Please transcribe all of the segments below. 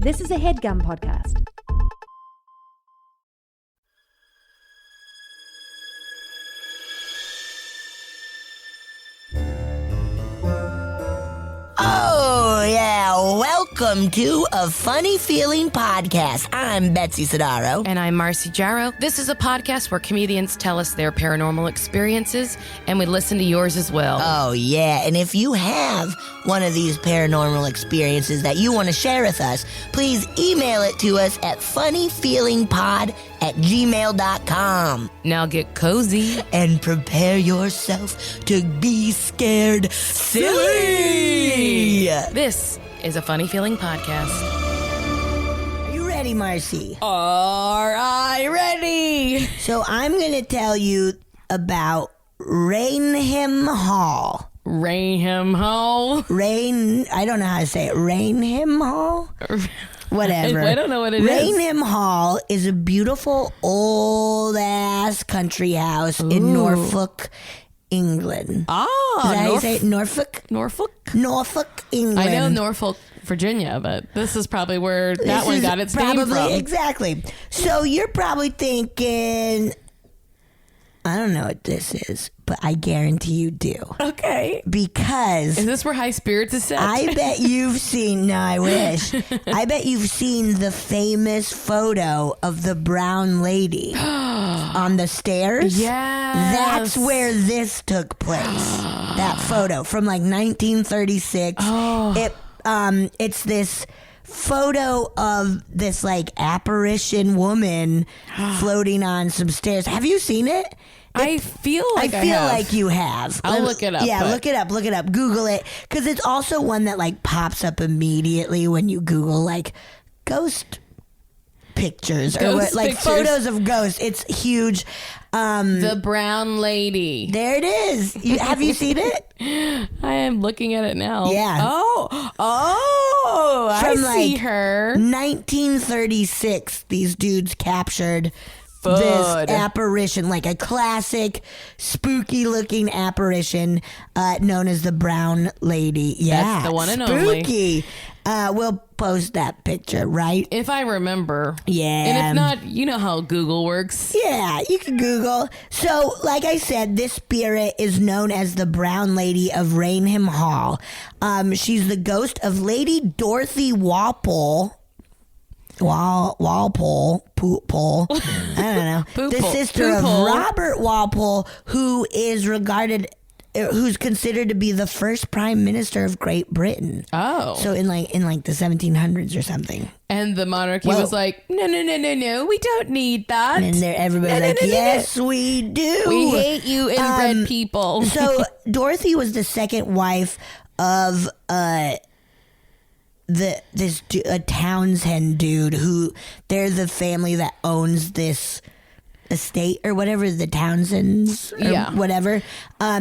This is a HeadGum podcast. Oh, yeah. Welcome to A Funny Feeling Podcast. I'm Betsy Sidaro. And I'm Marcy Jarrow. This is a podcast where comedians tell us their paranormal experiences, and we listen to yours as well. Oh, yeah. And if you have one of these paranormal experiences that you want to share with us, please email it to us at funnyfeelingpod@gmail.com. Now get cozy. And prepare yourself to be scared silly. This is a Funny Feeling podcast. Are you ready, Marcy? Are I ready? So I'm going to tell you about Raynham Hall. Raynham Hall? I don't know how to say it. Raynham Hall? Whatever. I don't know what it is. Raynham Hall is a beautiful old-ass country house in Norfolk, England. Ah, Is that how you say it? Norfolk? Norfolk? Norfolk, England. I know Norfolk, Virginia, but this is probably where that one got its name from. Exactly. So you're probably thinking, I don't know what this is, but I guarantee you do. Okay. Because Is this where High Spirits is set? I bet you've seen, no, I wish. I bet you've seen the famous photo of the brown lady on the stairs. Yes. That's where this took place. That photo from like 1936. It's this photo of this like apparition woman floating on some stairs. Have you seen it? I feel like you have. I'll look it up. Yeah, look it up. Google it. Because it's also one that like pops up immediately when you Google like ghost pictures or photos of ghosts. It's huge. The brown lady. There it is. Have you seen it? I am looking at it now. Yeah. Oh, From I see her. 1936, these dudes captured this apparition, like a classic spooky looking apparition known as the brown lady. Yeah, that's the one and spooky. only. We'll post that picture, right? If I remember. Yeah. And if not, you know how Google works. Yeah, you can Google. So, like I said, this spirit is known as the Brown Lady of Raynham Hall. She's the ghost of Lady Dorothy Walpole. Walpole, I don't know. The sister of Robert Walpole, who's considered to be the first prime minister of Great Britain. Oh, so in like the 1700s or something. And the monarchy was like, no, we don't need that. And everybody's yes, we do. We hate you inbred people. So Dorothy was the second wife of a Townsend dude who they're the family that owns this estate or whatever, the Townsends or whatever.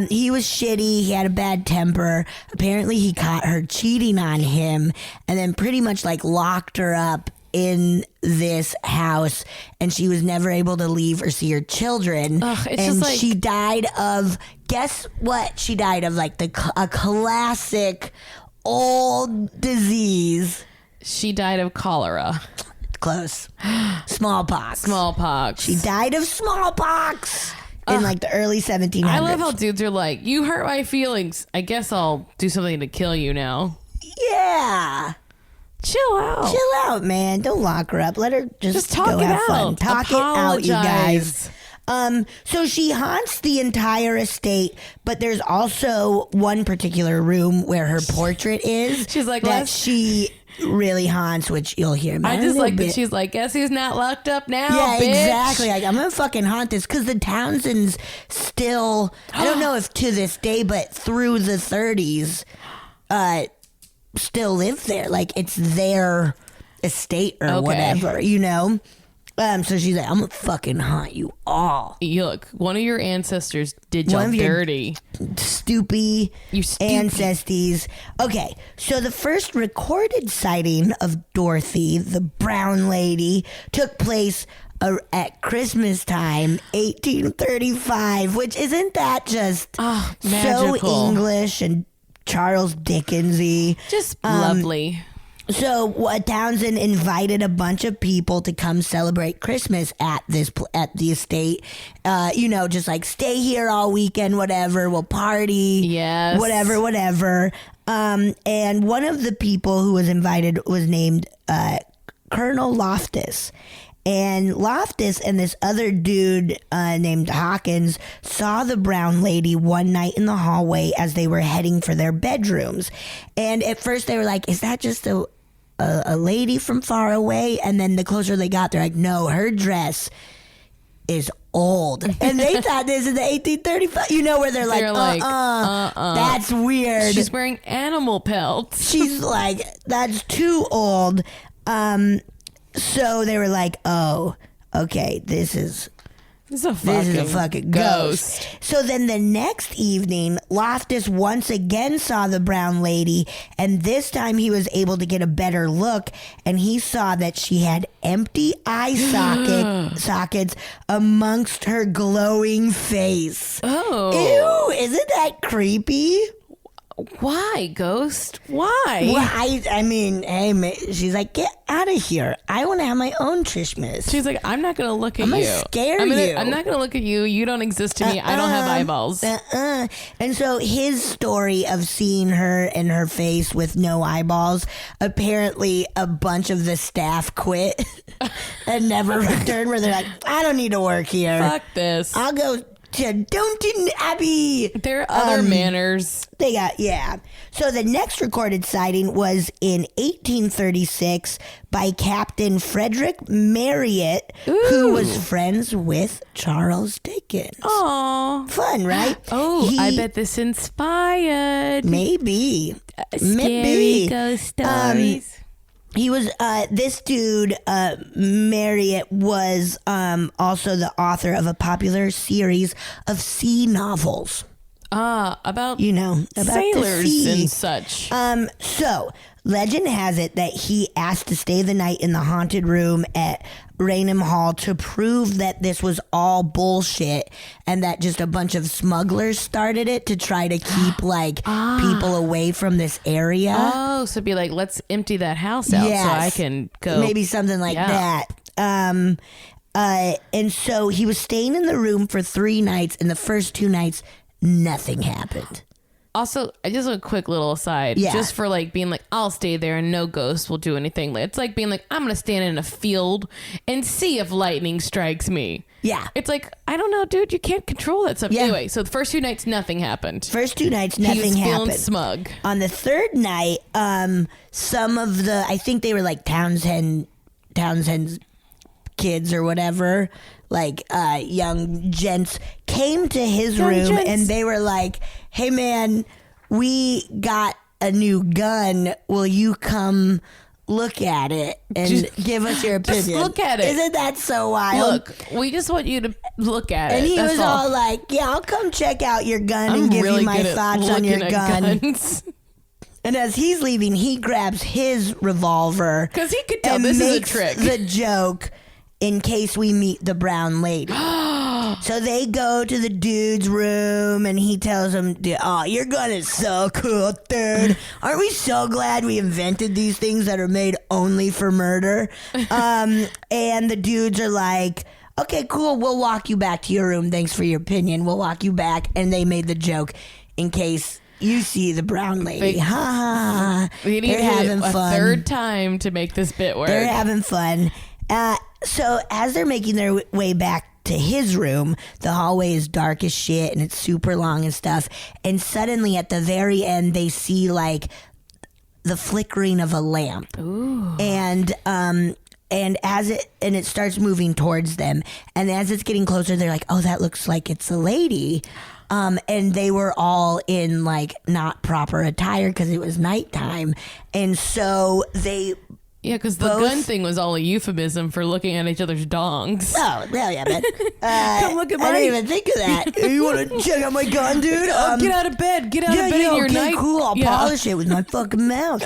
He was shitty. He had a bad temper. Apparently he caught her cheating on him and then pretty much like locked her up in this house, and she was never able to leave or see her children. She died of, guess what she died of? Like a classic old disease. She died of cholera. Close. Smallpox. She died of smallpox in like the early 1700s. I love how dudes are like, you hurt my feelings. I guess I'll do something to kill you now. Yeah. Chill out, man. Don't lock her up. Let her just talk go it have out. fun. Talk Apologize. it out, you guys. So she haunts the entire estate, but there's also one particular room where her portrait is. She's like, that she really haunts, which you'll hear about. I just like that she's like, guess who's not locked up now, yeah, bitch. Exactly. Like, I'm gonna fucking haunt this, because the Townsends still, I don't know if to this day, but through the 30s, still live there. Like, it's their estate or whatever, you know? So she's like, I'm gonna fucking haunt you all. Look, one of your ancestors did you dirty. Stoopy ancestors. Okay, so the first recorded sighting of Dorothy, the brown lady, took place at Christmas time, 1835, which isn't that just magical. so English and Charles Dickensy? Just lovely. So Townsend invited a bunch of people to come celebrate Christmas at the estate. Just like stay here all weekend, whatever. We'll party, yes, whatever. And one of the people who was invited was named Colonel Loftus. And Loftus and this other dude named Hawkins saw the brown lady one night in the hallway as they were heading for their bedrooms. And at first they were like, is that just a lady from far away? And then the closer they got, they're like, no, her dress is old. And they thought this is the 1835, where they're like, that's weird. She's wearing animal pelts. She's like, that's too old. So they were like, oh, okay, this is a fucking ghost. So then the next evening, Loftus once again saw the brown lady, and this time he was able to get a better look, and he saw that she had empty eye sockets amongst her glowing face. Oh. Ew, isn't that creepy? Why, ghost? Why? Well, I mean, hey, she's like, get out of here. I want to have my own Christmas. She's like, I'm not going to look at you. I'm going to scare you. I'm not going to look at you. You don't exist to me. I don't have eyeballs. And so his story of seeing her and her face with no eyeballs, apparently a bunch of the staff quit and never returned, where they're like, I don't need to work here. Fuck this. I'll go to Downton Abbey. There are other manners. So the next recorded sighting was in 1836 by Captain Frederick Marriott, who was friends with Charles Dickens. Aww. Fun, right? Oh, I bet this inspired. Maybe. Scary ghost stories. He was, this dude, Marriott, was also the author of a popular series of sea novels. About about sailors and such. So legend has it that he asked to stay the night in the haunted room at Raynham Hall to prove that this was all bullshit, and that just a bunch of smugglers started it to try to keep people away from this area. Oh, so be like, let's empty that house out so I can go. Maybe something like that. And so he was staying in the room for 3 nights, and the first 2 nights, nothing happened. Also, just a quick little aside, just for being like, I'll stay there and no ghost will do anything. It's like being like, I'm going to stand in a field and see if lightning strikes me. Yeah. It's like, I don't know, dude, you can't control that stuff. Yeah. Anyway, so the first 2 nights, nothing happened. First 2 nights, nothing happened. He was feeling smug. On the 3rd night, some of the, I think they were like Townsend's kids or whatever, young gents, came to his room and they were like, hey man, we got a new gun, will you come look at it and give us your opinion? Just look at it. Isn't that so wild? Look, we just want you to look at it. And he was all like, yeah, I'll come check out your gun and give you my thoughts on your gun. And as he's leaving, he grabs his revolver, because he could tell this is a trick. The joke, in case we meet the brown lady. So they go to the dude's room and he tells him, oh, your gun is so cool, dude. Aren't we so glad we invented these things that are made only for murder? And the dudes are like, okay, cool, we'll walk you back to your room. Thanks for your opinion. We'll walk you back. And they made the joke, in case you see the brown lady. Ha ha. They're having fun. A 3rd time to make this bit work. They're having fun. So as they're making their way back to his room, the hallway is dark as shit and it's super long and stuff. And suddenly at the very end, they see the flickering of a lamp. Ooh. And as it starts moving towards them, and as it's getting closer, they're like, oh, that looks like it's a lady. And they were all in not proper attire because it was nighttime. And so they... Yeah, because the gun thing was all a euphemism for looking at each other's dongs. Oh, hell yeah, man. Come look at mine. I didn't even think of that. You want to check out my gun, dude? Get out of bed. Get out of bed in your night. Cool. I'll polish it with my fucking mouth.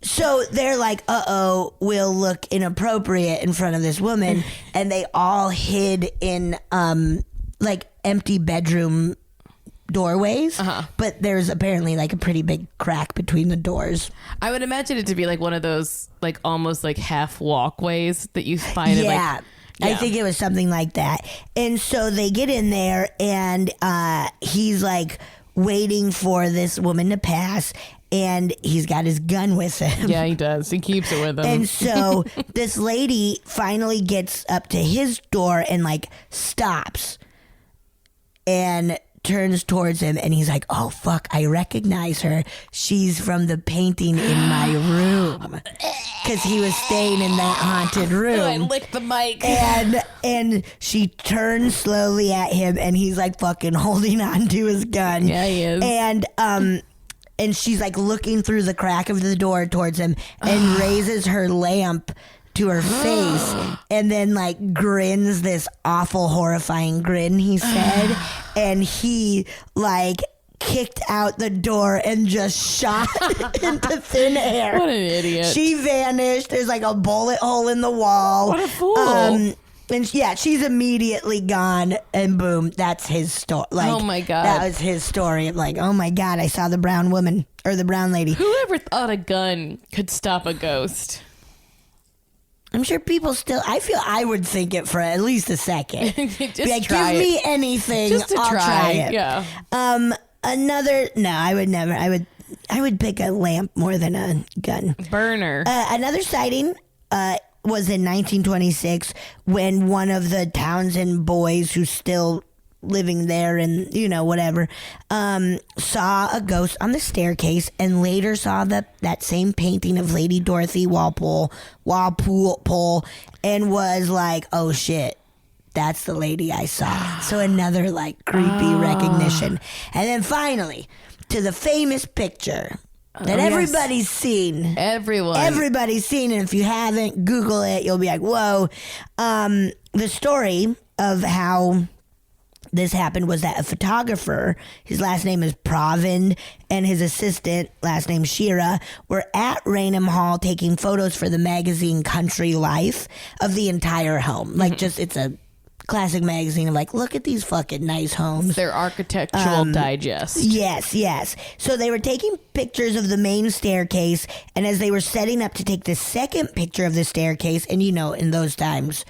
So they're like, uh-oh, we'll look inappropriate in front of this woman. And they all hid in, empty bedroom doorways, but there's apparently like a pretty big crack between the doors. I would imagine it to be like one of those like almost like half walkways that you find. Yeah. I think it was something like that. And so they get in there and he's like waiting for this woman to pass, and he's got his gun with him. Yeah, he does. He keeps it with him. And so this lady finally gets up to his door and like stops and turns towards him, and he's like, oh fuck, I recognize her. She's from the painting in my room, because he was staying in that haunted room. I licked the mic. And she turns slowly at him, and he's like fucking holding on to his gun. Yeah, he is. And she's like looking through the crack of the door towards him and raises her lamp to her face and then like grins this awful horrifying grin, he said. And he like kicked out the door and just shot into thin air. What an idiot. She vanished. There's like a bullet hole in the wall. What a fool. And yeah, she's immediately gone, and boom, that's his story. Like, oh my God. That was his story of like, oh my God, I saw the brown woman, or the brown lady. Whoever thought a gun could stop a ghost? I'm sure people still, I feel I would think it for at least a second. Just be like, try give it. me anything, Just to I'll try it. Yeah. I would never, I would pick a lamp more than a gun. Burner. Another sighting, was in 1926 when one of the Townsend boys who's still living there and, you know, whatever, saw a ghost on the staircase, and later saw that same painting of Lady Dorothy Walpole, and was like, oh shit, that's the lady I saw. So another like creepy recognition. And then finally, to the famous picture that everybody's seen. Everybody's seen, and if you haven't, Google it. You'll be like, whoa. The story of how this happened was that a photographer, his last name is Provind, and his assistant, last name Shira, were at Raynham Hall taking photos for the magazine Country Life of the entire home. Like, just, it's a classic magazine of like, look at these fucking nice homes. Their architectural digest. Yes. So they were taking pictures of the main staircase, and as they were setting up to take the second picture of the staircase, and you know, in those times,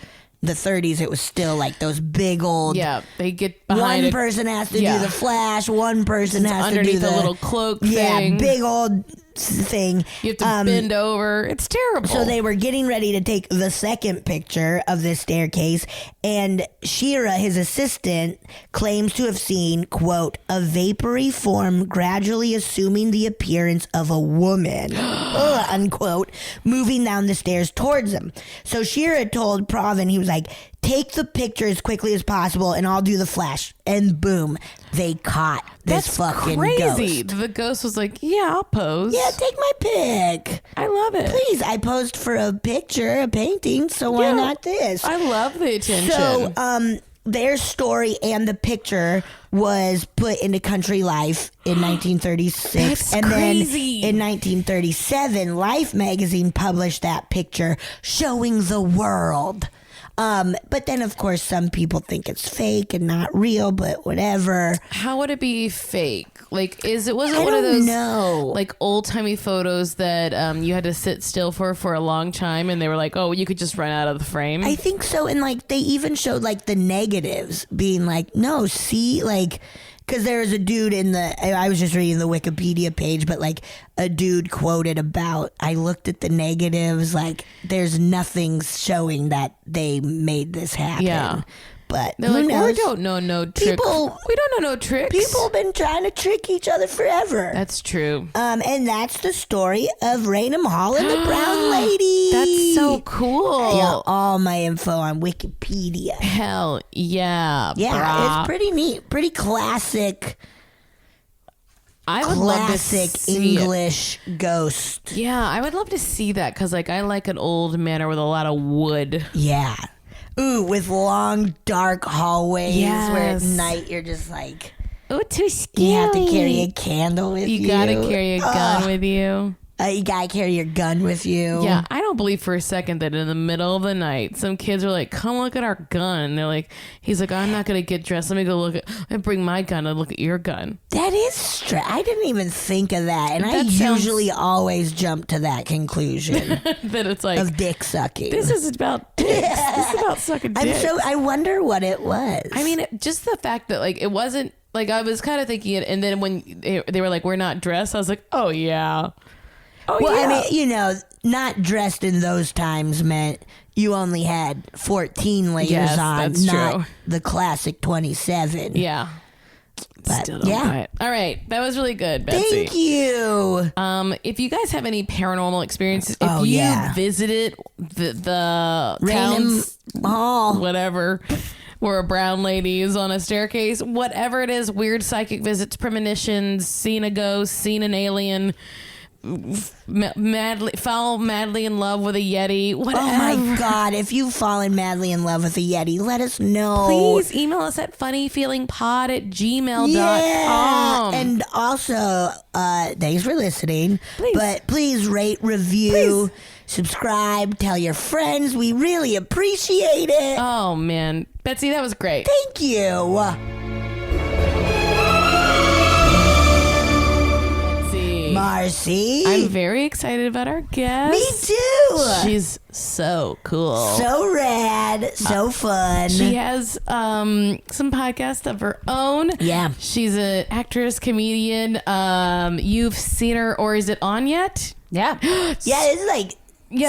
the 30s, it was still like those big old. Yeah, they get behind. One person has to do the flash. One person has to do underneath the little cloak thing. Yeah, big old thing. You have to bend over. It's terrible. So they were getting ready to take the second picture of this staircase, and Shira, his assistant, claims to have seen, quote, a vapory form gradually assuming the appearance of a woman, unquote, moving down the stairs towards him. So Shira told Provin, he was like, take the picture as quickly as possible and I'll do the flash. And boom, they caught this fucking crazy. ghost. The ghost was like, yeah, I'll pose. Yeah, take my pic. I love it. Please, I posed for a picture, a painting, so why not this? I love the attention. So, their story and the picture was put into Country Life in 1936. That's and crazy. Then in 1937, Life magazine published that picture showing the world. But then, of course, some people think it's fake and not real, but whatever. How would it be fake? Like, was it one of those like old timey photos that you had to sit still for a long time, and they were like, oh, you could just run out of the frame? I think so. And like, they even showed like the negatives being like, no, see, like, because there was a dude I was just reading the Wikipedia page, but like a dude quoted about, I looked at the negatives, like there's nothing showing that they made this happen. Yeah. But they're like, we don't know no tricks. We don't know no tricks. People have been trying to trick each other forever. That's true. And that's the story of Raynham Hall and the Brown Lady. That's so cool. Yeah, all my info on Wikipedia. Hell yeah. Yeah, brah. it's pretty neat. Pretty classic. I would love to see English ghost. Yeah, I would love to see that because like I like an old manor with a lot of wood. Yeah. Ooh, with long, dark hallways where at Yes. night you're just like, Oh, too scary. you have to carry a candle with you. You gotta carry a gun with you. You gotta carry your gun with you. Yeah, I don't believe for a second that in the middle of the night, some kids are like, come look at our gun. And they're like, he's like, I'm not going to get dressed. Let me go look at, and bring my gun and look at your gun. That is I didn't even think of that. And I usually always jump to that conclusion. That it's like. Of dick sucking. This is about dicks. This is about sucking dicks. I wonder what it was. I mean, just the fact that like, it wasn't, like I was kind of thinking it. And then when they were like, we're not dressed, I was like, oh yeah. Oh, well, yeah. I mean, you know, not dressed in those times meant you only had 14 layers on, not true. The classic 27. Yeah. But still don't buy it. All right. That was really good, Betsy. Thank you. If you guys have any paranormal experiences, if you visited the Raynham towns, Hall, whatever, where a brown lady is on a staircase, whatever it is, weird psychic visits, premonitions, seen a ghost, seen an alien, fall madly in love with a Yeti, whatever. Oh my God, if you've fallen madly in love with a Yeti, let us know. Please email us at funnyfeelingpod@gmail.com. Yeah. And also, thanks for listening. Please. But please rate, review, subscribe, tell your friends. We really appreciate it. Oh man, Betsy, that was great. Thank you. Marcy. I'm very excited about our guest. Me too. She's so cool. So rad. So fun. She has some podcasts of her own. Yeah. She's an actress, comedian. You've seen her, or is it on yet? Yeah. Yeah, it's like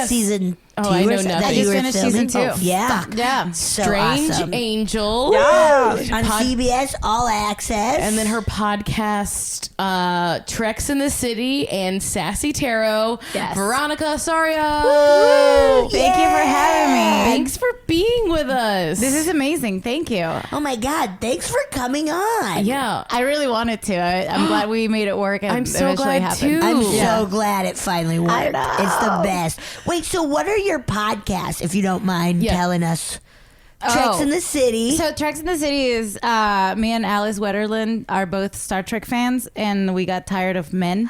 season 2 I know or something. nothing. I just finished season 2. Oh, yeah. Yeah. So Strange awesome. Angel. Yeah. On CBS All Access. And then her podcast, Treks in the City and Sassy Tarot. Yes. Veronica Osorio. Woo! Thank you for having me. Thanks for being with us. This is amazing. Thank you. Oh my God. Thanks for coming on. Yeah. I really wanted to. I'm glad we made it work. And I'm so eventually glad happened. too. I'm so glad it finally worked. I know. It's the best. Wait, so what are your podcasts, if you don't mind telling us? Treks in the City. So Treks in the City is me and Alice Wetterland are both Star Trek fans, and we got tired of men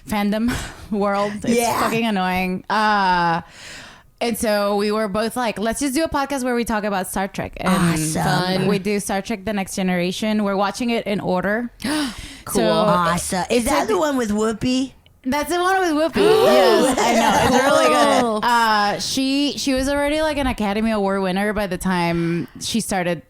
fandom world. It's fucking annoying. And so we were both like, let's just do a podcast where we talk about Star Trek. And Awesome. we do Star Trek The Next Generation. We're watching it in order. Cool. So Awesome. Is that the one with Whoopi? That's the one with Whoopi. Yes, I know. It's really good. She was already like an Academy Award winner by the time she started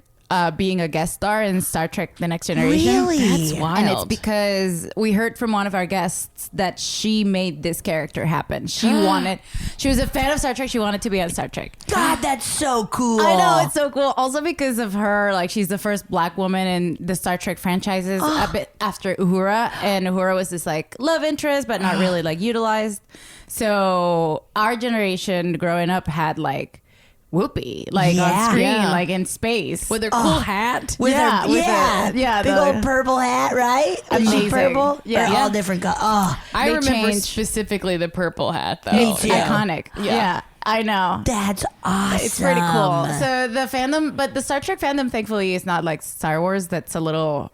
being a guest star in Star Trek The Next Generation. Really? That's wild. And it's because we heard from one of our guests that she made this character happen. She was a fan of Star Trek. She wanted to be on Star Trek. God, that's so cool. I know, it's so cool. Also because of her, like she's the first black woman in the Star Trek franchises a bit after Uhura. And Uhura was this like love interest, but not really like utilized. So our generation growing up had like Whoopi, like on screen, like in space, with her cool hat. With her, big old purple hat, right? Amazing. Purple, Yeah. all different colors. Oh, I They remember changed. specifically the purple hat, though. Me too. iconic. Yeah, I know. that's awesome. It's pretty cool. So the fandom, but the Star Trek fandom, thankfully, is not like Star Wars. That's a little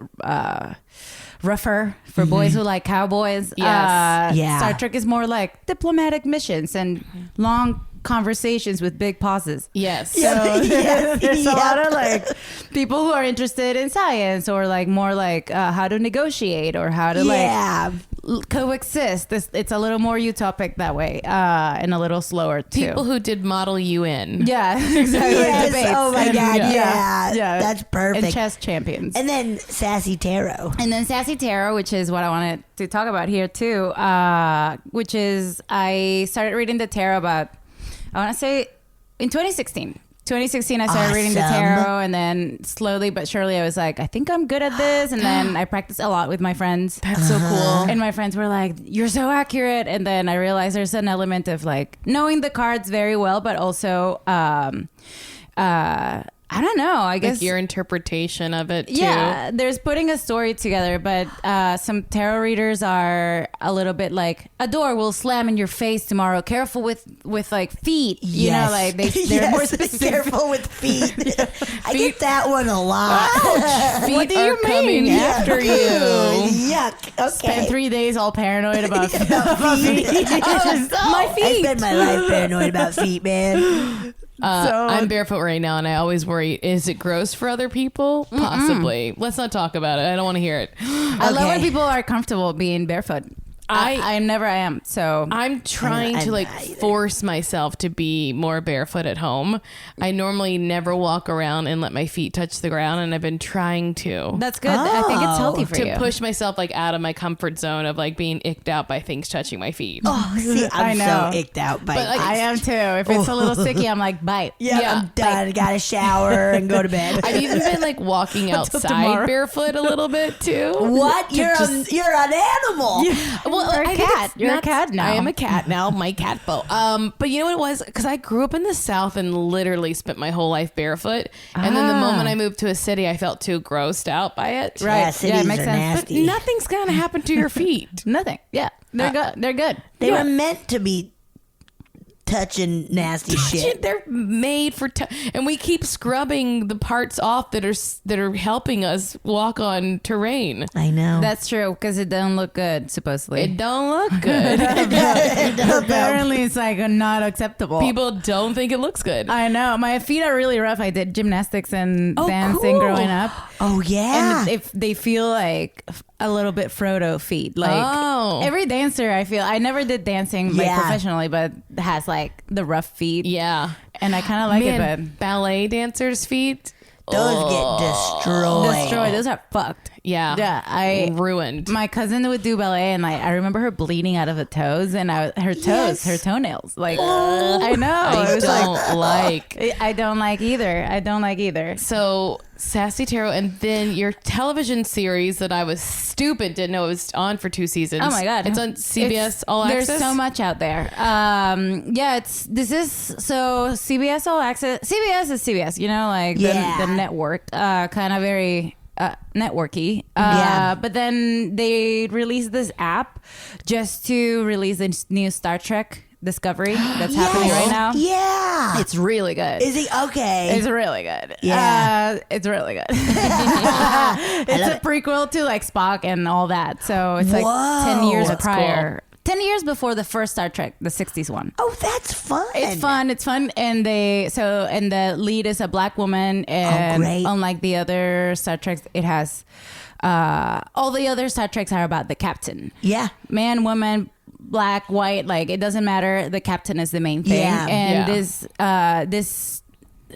rougher for boys who like cowboys. Yes. Star Trek is more like diplomatic missions and long conversations with big pauses. Yes. So there's a lot of like people who are interested in science or like more like how to negotiate or how to like coexist. It's a little more utopic that way and a little slower too. People who did Model UN. Yeah, exactly. Yes. Debates Oh my and- God. Yeah. yeah. That's perfect. And chess champions. And then Sassy Tarot. And then Sassy Tarot, which is what I wanted to talk about here too, which is I started reading the tarot about, I want to say in 2016. 2016, I started reading the tarot, and then slowly but surely I was like, I think I'm good at this. And then I practiced a lot with my friends. That's so cool. And my friends were like, you're so accurate. And then I realized there's an element of like knowing the cards very well, but also I don't know. I guess Like your interpretation of it too. Yeah, there's putting a story together, but some tarot readers are a little bit like, a door will slam in your face tomorrow. Careful with like feet. You know, like they're more specific. Careful with feet. I get that one a lot. Feet What do are you mean? coming after you. Yuck. Okay. Spent 3 days all paranoid about feet. My feet. I spend my life paranoid about feet, man. I'm barefoot right now, and I always worry: is it gross for other people? Possibly. Let's not talk about it. I don't want to hear it. I love when people are comfortable being barefoot. I never am. So I'm trying to like force myself to be more barefoot at home. I normally never walk around and let my feet touch the ground, and I've been trying to. that's good. I think it's healthy for you. To push myself like out of my comfort zone of like being icked out by things touching my feet. Oh, see, I'm so icked out by But, like, I am too. If it's a little sticky, I'm like, bite. Yeah, I'm done. Gotta shower and go to bed. I've even been like walking outside tomorrow. barefoot a little bit too. What? You're an animal. Well, You're a I think cat. it's You're a nuts. cat now. I am a cat now. My cat bow. But you know what it was? Because I grew up in the South and literally spent my whole life barefoot. And then the moment I moved to a city, I felt too grossed out by it. Right. Yeah, cities it makes are sense. But nasty. nothing's gonna happen to your feet. Nothing. Yeah. They're good. They're good. They were meant to be touching nasty shit. They're made for, and we keep scrubbing the parts off that are helping us walk on terrain. I know. That's true because it doesn't look good, supposedly. It don't look good. Apparently, it's like not acceptable. People don't think it looks good. I know. My feet are really rough. I did gymnastics and dancing cool. growing up. Oh yeah. And if they feel like a little bit Frodo feet. Like every dancer, I feel, I never did dancing like professionally, but has like the rough feet. Yeah. And I kind of like it, but ballet dancers' feet. Those get destroyed. Those are fucked. Yeah. Yeah. I ruined. My cousin would do ballet, and like I remember her bleeding out of the toes, and her toenails. Like I know. I don't like either. So Sassy Tarot, and then your television series that I was stupid didn't know it was on for 2 seasons. Oh my god, it's on CBS All Access. There's so much out there. CBS All Access. CBS is CBS, you know, like the network, kind of very networky. But then they released this app just to release a new Star Trek Discovery that's happening right now. Yeah. It's really good. Is he okay? It's really good. Yeah. It's really good. It's a prequel to like Spock and all that. So it's like 10 years prior. Cool. 10 years before the first Star Trek, the 60s one. Oh, that's fun. It's fun. And the lead is a black woman. And unlike the other Star Treks, it has, all the other Star Treks are about the captain. Yeah. Man, woman, black, white, like it doesn't matter. The captain is the main thing. Yeah. And this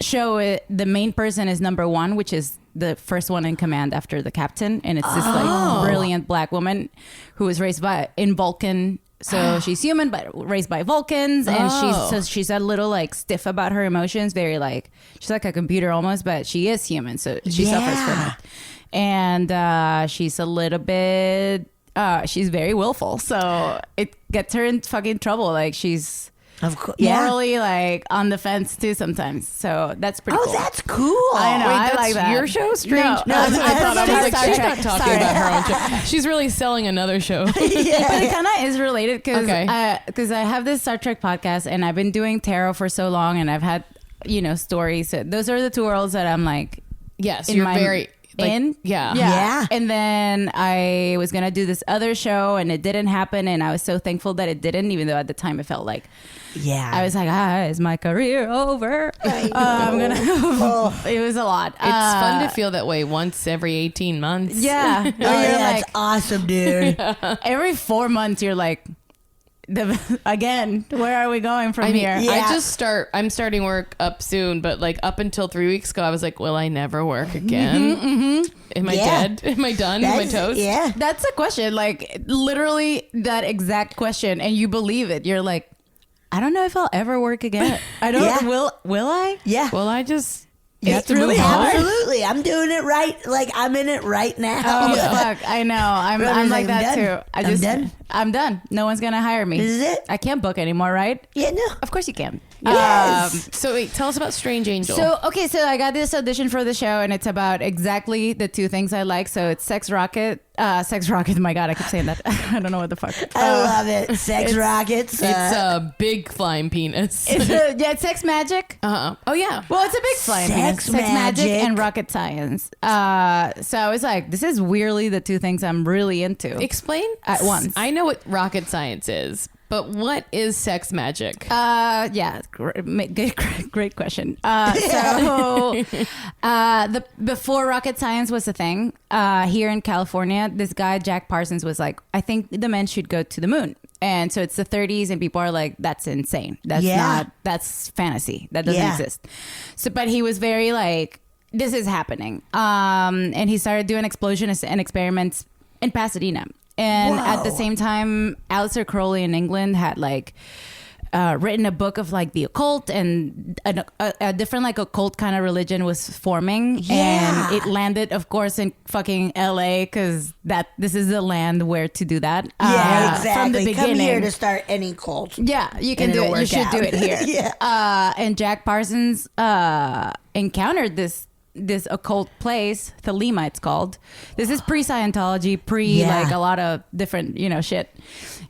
show, the main person is number 1, which is the first one in command after the captain, and it's this like brilliant black woman who was raised in Vulcan. So she's human but raised by Vulcans, and she's a little like stiff about her emotions, very like she's like a computer almost, but she is human, so she suffers from it. And she's a little bit she's very willful, so it gets her in fucking trouble. Like she's morally like on the fence too sometimes, so that's pretty cool. That's cool. I know. Wait, I that's like that. your show? Strange. No, I thought I was like, Star she's Trek. not talking about her own show. She's really selling another show. But it kind of is related because I have this Star Trek podcast, and I've been doing tarot for so long, and I've had stories. So those are the 2 worlds that I'm like, yes, you're very. Like, yeah. And then I was gonna do this other show, and it didn't happen, and I was so thankful that it didn't, even though at the time it felt like I was like, is my career over? I'm gonna it was a lot. It's fun to feel that way once every 18 months. Yeah. That's awesome, dude. Every 4 months you're like, again, where are we going from here? I'm starting work up soon, but like up until 3 weeks ago, I was like, will I never work again? Am I dead? Am I done? Am I toast? Yeah. That's a question, like literally that exact question, and you believe it. You're like, I don't know if I'll ever work again. I don't. Will I? Yeah. Well, I just It's really absolutely. I'm doing it right. Like I'm in it right now. Oh fuck! I know. I'm like that too. I'm done. I'm done. No one's gonna hire me. This is it? I can't book anymore, right? Yeah, no. Of course you can. Yes. So wait, tell us about Strange Angel. So I got this audition for the show, and it's about exactly the two things I like. So it's sex rocket. My God, I keep saying that. I don't know what the fuck. I love it. Sex rockets. It's a big flying penis. It's sex magic. Oh yeah. Well, it's a big flying penis. Sex magic and rocket science. So I was like, this is weirdly the two things I'm really into. Explain at once. I know what rocket science is, but what is sex magic? Yeah, great question. Before rocket science was a thing, here in California, this guy Jack Parsons was like, I think the men should go to the moon. And so it's the 30s, and people are like, that's insane. That's fantasy. That doesn't exist. So, but he was very like, this is happening. And he started doing explosions and experiments in Pasadena. And at the same time, Aleister Crowley in England had like written a book of like the occult, and a different like occult kind of religion was forming. Yeah. And it landed, of course, in fucking LA, because this is the land where to do that. Exactly. From the beginning. Come here to start any cult. Yeah, you can do it. You should do it here. Yeah. And Jack Parsons encountered this occult place, Thelema it's called. This is pre-Scientology, like a lot of different, shit.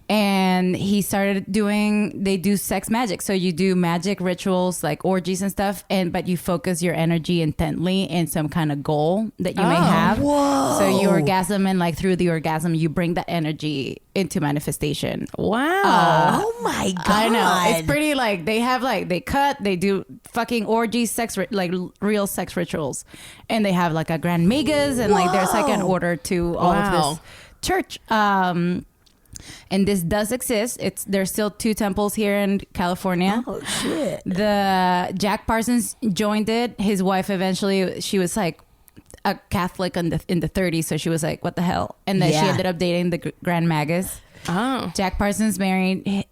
And he started they do sex magic. So you do magic rituals like orgies and stuff, but you focus your energy intently in some kind of goal that you may have. Whoa. So you orgasm, and like through the orgasm, you bring that energy into manifestation. Wow. Oh my God. I know. It's pretty like they do fucking orgies, real sex rituals. And they have like a grand magas, and like there's like an order to all of this church. And this does exist. There's still 2 temples here in California. Oh shit. The Jack Parsons joined it. His wife eventually, she was like a Catholic in the 30s, so she was like, what the hell? And then she ended up dating the Grand Magus. Oh. Jack Parsons married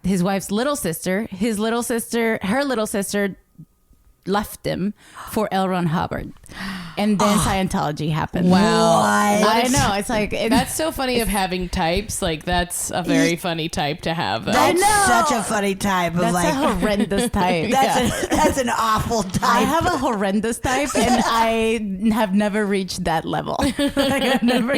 his wife's little sister. Her little sister left him for L. Ron Hubbard, and then Scientology happened. Wow. I know. It's like that's so funny of having types. Like that's a very funny type to have. That's such a funny type of that's a horrendous type. That's an awful type. I have a horrendous type, and I have never reached that level. Like I've never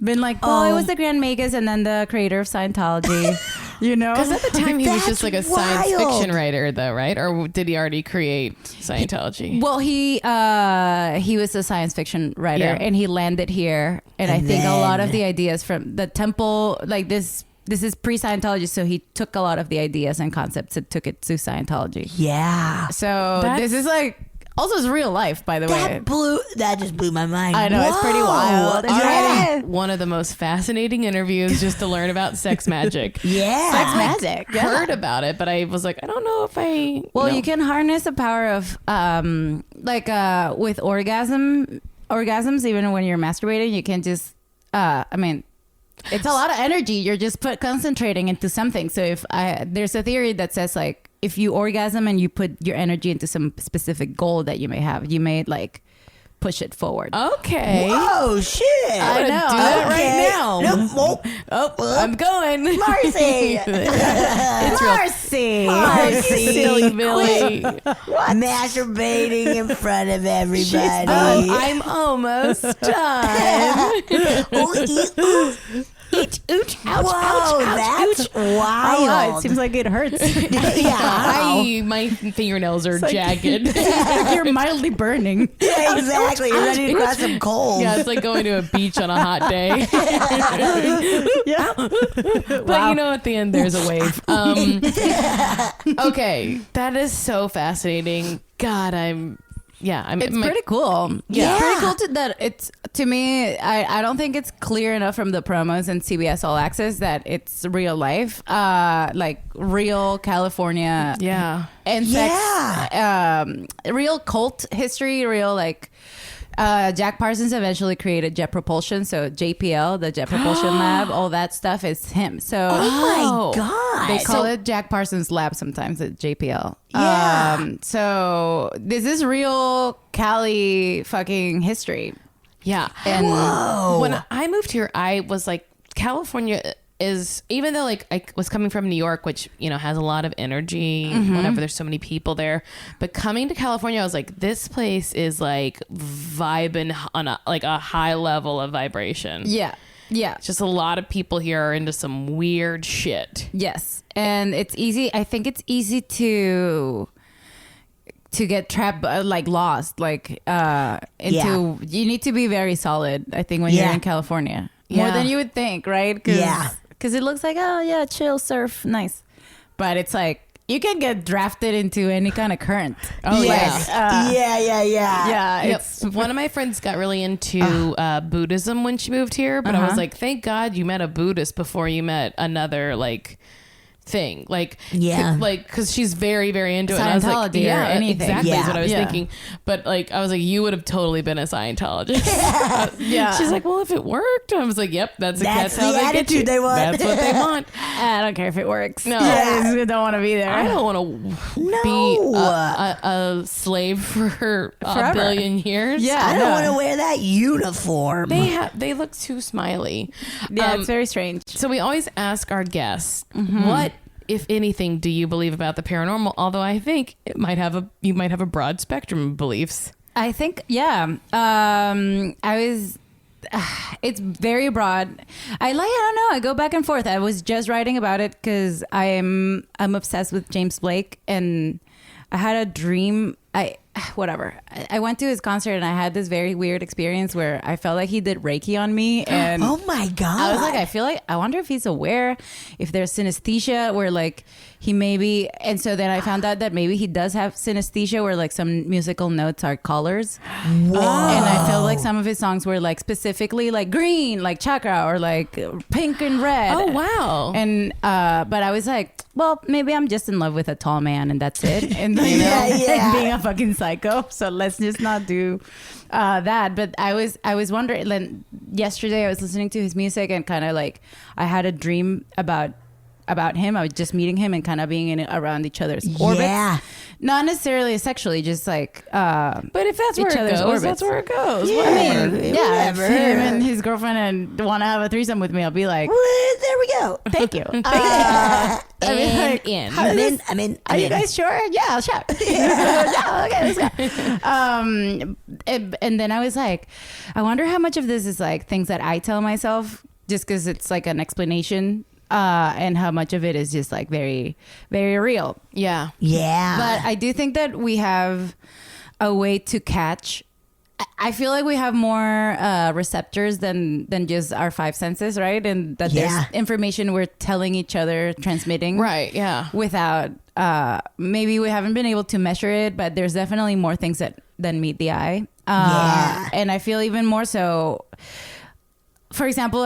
been like, it was the Grand Magus and then the creator of Scientology. Because at the time he was just like a science wild. fiction writer, though, right? Or did he already create Scientology? Well, he was a science fiction writer, and he landed here. And I think a lot of the ideas from the temple, like this is pre-Scientology, so he took a lot of the ideas and concepts and took it to Scientology. Yeah. So this is like also it's real life, by the way. That just blew my mind. I know. Whoa. It's pretty wild. One of the most fascinating interviews just to learn about sex magic. Sex magic. Heard about it, but I was like, I don't know if I. Well, you can harness the power of with orgasms, even when you're masturbating. You can just it's a lot of energy. You're just concentrating into something. So there's a theory that says like, if you orgasm and you put your energy into some specific goal that you may have, you may like push it forward. Okay. Whoa, shit. I know. Do that right now. Nope. I'm going. Marcy. It's Marcy. Silly Billy. Masturbating in front of everybody. I'm almost done. That's wild. It seems like it hurts. My fingernails are jagged. You're mildly burning. Yeah, exactly. You're ready to cross some coals. Yeah, it's like going to a beach on a hot day. But you know, at the end, there's a wave. Okay, that is so fascinating. God, it's pretty cool. Yeah. It's pretty cool to me, I don't think it's clear enough from the promos and CBS All Access that it's real life, like real California. Yeah. And sex, real cult history, real like, Jack Parsons eventually created Jet Propulsion. So JPL, the Jet Propulsion Lab, all that stuff is him. So oh my God. They call it Jack Parsons Lab sometimes at JPL. Yeah. So this is real Cali fucking history. Yeah. And when I moved here, I was like, California is, even though like I was coming from New York, which, you know, has a lot of energy, whatever, there's so many people there, but coming to California, I was like, this place is like vibing on a high level of vibration. Yeah. It's just a lot of people here are into some weird shit. Yes. And it's easy. I think it's easy to get trapped, like lost, like into, you need to be very solid, I think, when you're in California. More than you would think, right? Because it looks like, oh yeah, chill, surf, nice. But it's like, you can get drafted into any kind of current. Oh, yes. Yeah. It's one of my friends got really into Buddhism when she moved here, but I was like, thank God you met a Buddhist before you met another like thing, like because she's very, very into it. And I was like, or anything. Exactly is what I was thinking. But like, I was like, you would have totally been a Scientologist. She's like, well, if it worked, I was like, yep, that's how the they attitude get you. they want. That's what they want. I don't care if it works. No, I just don't want to be there. I don't want to be a slave for a billion years. Yeah, I don't want to wear that uniform. They look too smiley. Yeah, it's very strange. So we always ask our guests, what, if anything, do you believe about the paranormal? Although I think you might have a broad spectrum of beliefs. I think, it's very broad. I don't know. I go back and forth. I was just writing about it because I'm obsessed with James Blake, and I had a dream. I went to his concert and I had this very weird experience where I felt like he did Reiki on me, and oh my God. I was like, I wonder if he's aware, if there's synesthesia where like he maybe, and so then I found out that maybe he does have synesthesia where like some musical notes are colors. Whoa. And I felt like some of his songs were like specifically like green, like chakra, or like pink and red. Oh wow. And but I was like, well, maybe I'm just in love with a tall man and that's it. And you know, and being a fucking psycho. So let's just not do that. But I was wondering, like, yesterday I was listening to his music and kind of like I had a dream about him. I was just meeting him and kind of being around each other's orbits. Yeah. Not necessarily sexually, just like but if that's where it goes, orbits. That's where it goes. Yeah. I mean, yeah, if him and his girlfriend and want to have a threesome with me, I'll be like, well, there we go. Thank you. I'm in. Are you guys sure? Yeah, sure. Yeah, okay, let's go. And then I was like, I wonder how much of this is like things that I tell myself just because it's like an explanation. And how much of it is just like very, very real. Yeah. But I do think that we have a way to catch. I feel like we have more receptors than just our five senses, right? And that there's information we're telling each other, transmitting. Right, yeah. Without, maybe we haven't been able to measure it, but there's definitely more things than meet the eye. And I feel even more so, for example,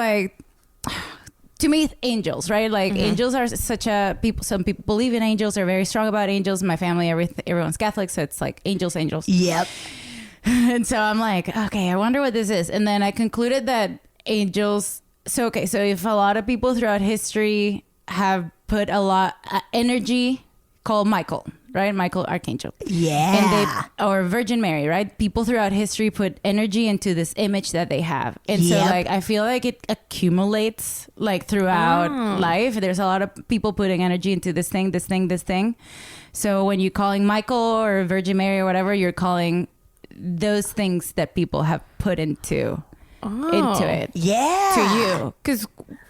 to me, angels, right? Like angels are such a people. Some people believe in angels, are very strong about angels. My family, everyone's Catholic, so it's like angels. Yep. And so I'm like, okay, I wonder what this is. And then I concluded that angels. So if a lot of people throughout history have put a lot energy, called Michael, right? Michael Archangel. Yeah. And or Virgin Mary, right? People throughout history put energy into this image that they have. And so like, I feel like it accumulates like throughout life. There's a lot of people putting energy into this thing. So when you're calling Michael or Virgin Mary or whatever, you're calling those things that people have put into it. Yeah. To you. Because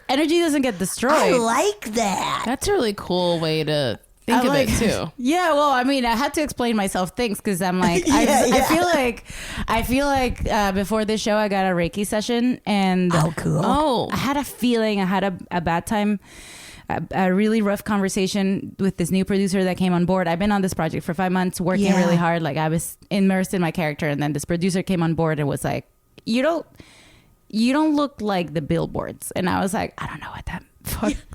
energy doesn't get destroyed. I like that. That's a really cool way to think of it too. Yeah, well, I mean, I had to explain myself things because I'm like, I feel like before this show, I got a Reiki session and cool. I had a feeling, I had a bad time, a really rough conversation with this new producer that came on board. I've been on this project for 5 months, working really hard. Like I was immersed in my character, and then this producer came on board and was like, "You don't look like the billboards," and I was like, "I don't know what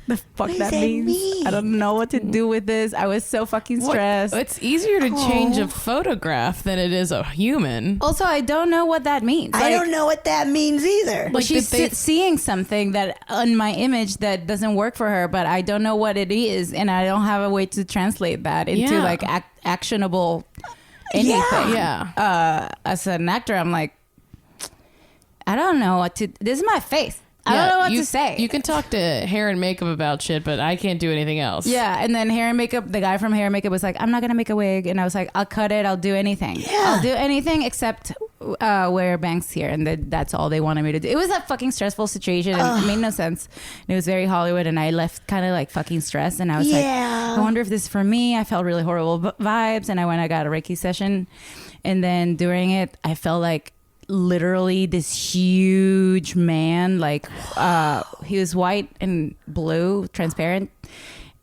the fuck that means. I don't know what to do with this." I was so fucking stressed. It's easier to change a photograph than it is a human. Also, I don't know what that means. I don't know what that means either. Like she's seeing something that on my image that doesn't work for her, but I don't know what it is, and I don't have a way to translate that into like actionable anything. As an actor, I'm like, I don't know what to. This is my face. I don't know what to say. You can talk to hair and makeup about shit, but I can't do anything else. Yeah, and then hair and makeup, the guy from hair and makeup was like, I'm not gonna make a wig, and I was like, I'll cut it, I'll do anything. I'll do anything except wear bangs here, and that's all they wanted me to do. It was a fucking stressful situation, and it made no sense. And it was very Hollywood, and I left kind of like fucking stressed, and I was like, I wonder if this is for me. I felt really horrible vibes, and I got a Reiki session, and then during it, I felt like literally this huge man, like he was white and blue, transparent,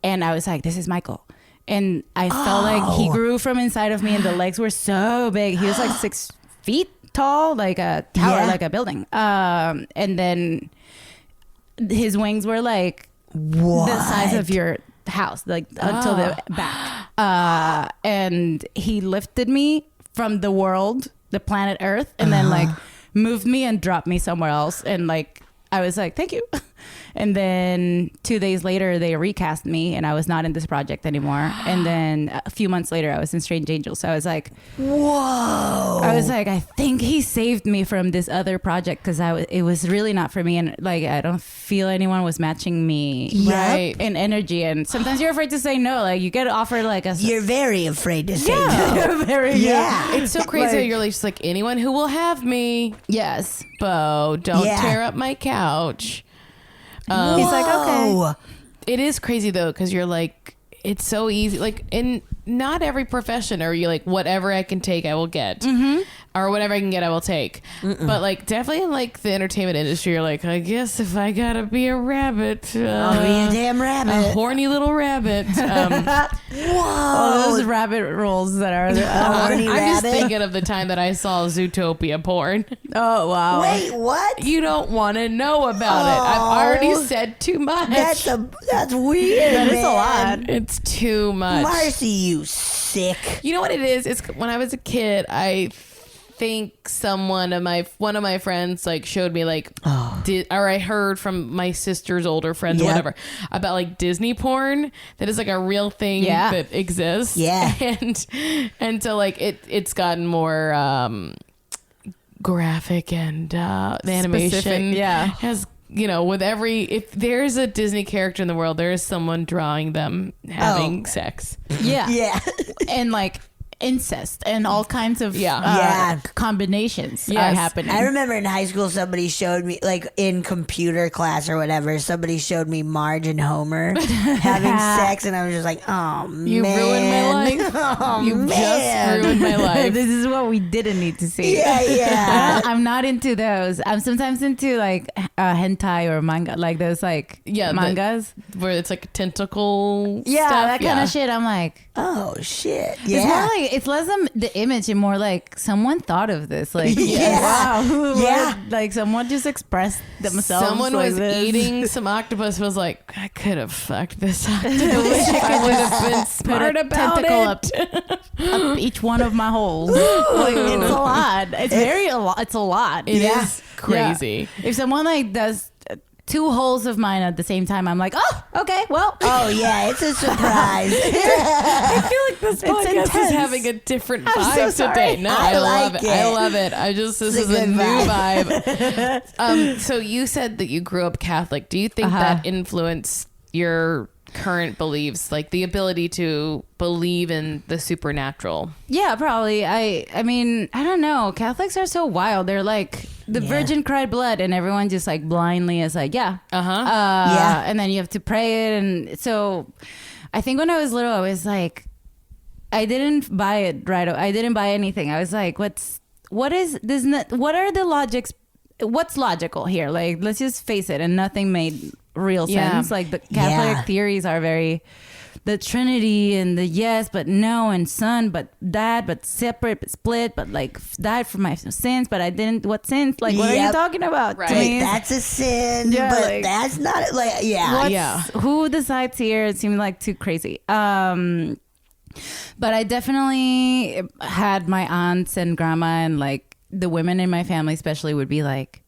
and I was like, this is Michael. And I felt like he grew from inside of me, and the legs were so big. He was like 6 feet tall, like a tower, like a building, and then his wings were like the size of your house, like until the back, and he lifted me from the world, the planet Earth, and then like moved me and dropped me somewhere else, and like I was like, thank you. And then 2 days later, they recast me, and I was not in this project anymore. And then a few months later, I was in Strange Angels. So I was like, whoa. I was like, I think he saved me from this other project, because it was really not for me. And like, I don't feel anyone was matching me right in energy. And sometimes you're afraid to say no. Like, you get offered like a... You're very afraid to say no. It's so crazy. Like, you're like, just like, anyone who will have me. Yes. Bo, don't tear up my couch. He's like, okay. It is crazy though, because you're like, it's so easy. Like, in not every profession are you like, whatever I can take, I will get, or whatever I can get, I will take. But like, definitely in like the entertainment industry, you're like, I guess if I gotta be a rabbit, I'll be a damn rabbit, a horny little rabbit. All those rabbit rolls that are. I'm just thinking of the time that I saw Zootopia porn. Oh wow! Wait, what? You don't want to know about it. I've already said too much. That's weird. That is a lot. It's too much. Marcy, you sick. You know what it is? It's when I was a kid, I think one of my friends like showed me like or I heard from my sister's older friends or whatever about like Disney porn, that is like a real thing that exists. And so like it's gotten more graphic, and the animation has, you know, with if there's a Disney character in the world, there is someone drawing them having sex. And like incest and all kinds of combinations are happening. I remember in high school, somebody showed me, like in computer class or whatever, somebody showed me Marge and Homer having sex, and I was just like, oh man, you ruined my life. Just ruined my life. This is what we didn't need to see. I'm not into those. I'm sometimes into like hentai or manga, like those like mangas where it's like tentacle stuff. That kind of shit. I'm like, oh shit. It's more like, it's less the image and more like someone thought of this. Like, wow. Like someone just expressed themselves. Someone like was this. eating some octopus, was like, I could have fucked this octopus. I would have been smart about it. Up each one of my holes. Like, it's a lot. It's a lot. It is crazy. Yeah. If someone like does 2 holes of mine at the same time, I'm like, oh, okay, well. Oh, yeah, it's a surprise. I feel like this podcast is having a different vibe today. No, I love it. I love it. This is a new vibe. So you said that you grew up Catholic. Do you think that influenced your current beliefs, like the ability to believe in the supernatural? Yeah, probably. I mean, I don't know. Catholics are so wild. They're like, the Virgin cried blood, and everyone just like blindly is like, and then you have to pray it. And so I think when I was little, I was like, I didn't buy it right. I didn't buy anything. I was like, what are the logics? What's logical here? Like, let's just face it. And nothing made real sense. Like, the Catholic theories are very, the Trinity and the yes, but no, and son, but dad, but separate, but split, but like died for my sins, but I didn't. What sins? Like, what are you talking about? Right. Wait, that's a sin, but like, that's not like, Who decides here? It seemed like too crazy. But I definitely had my aunts and grandma and like the women in my family especially would be like,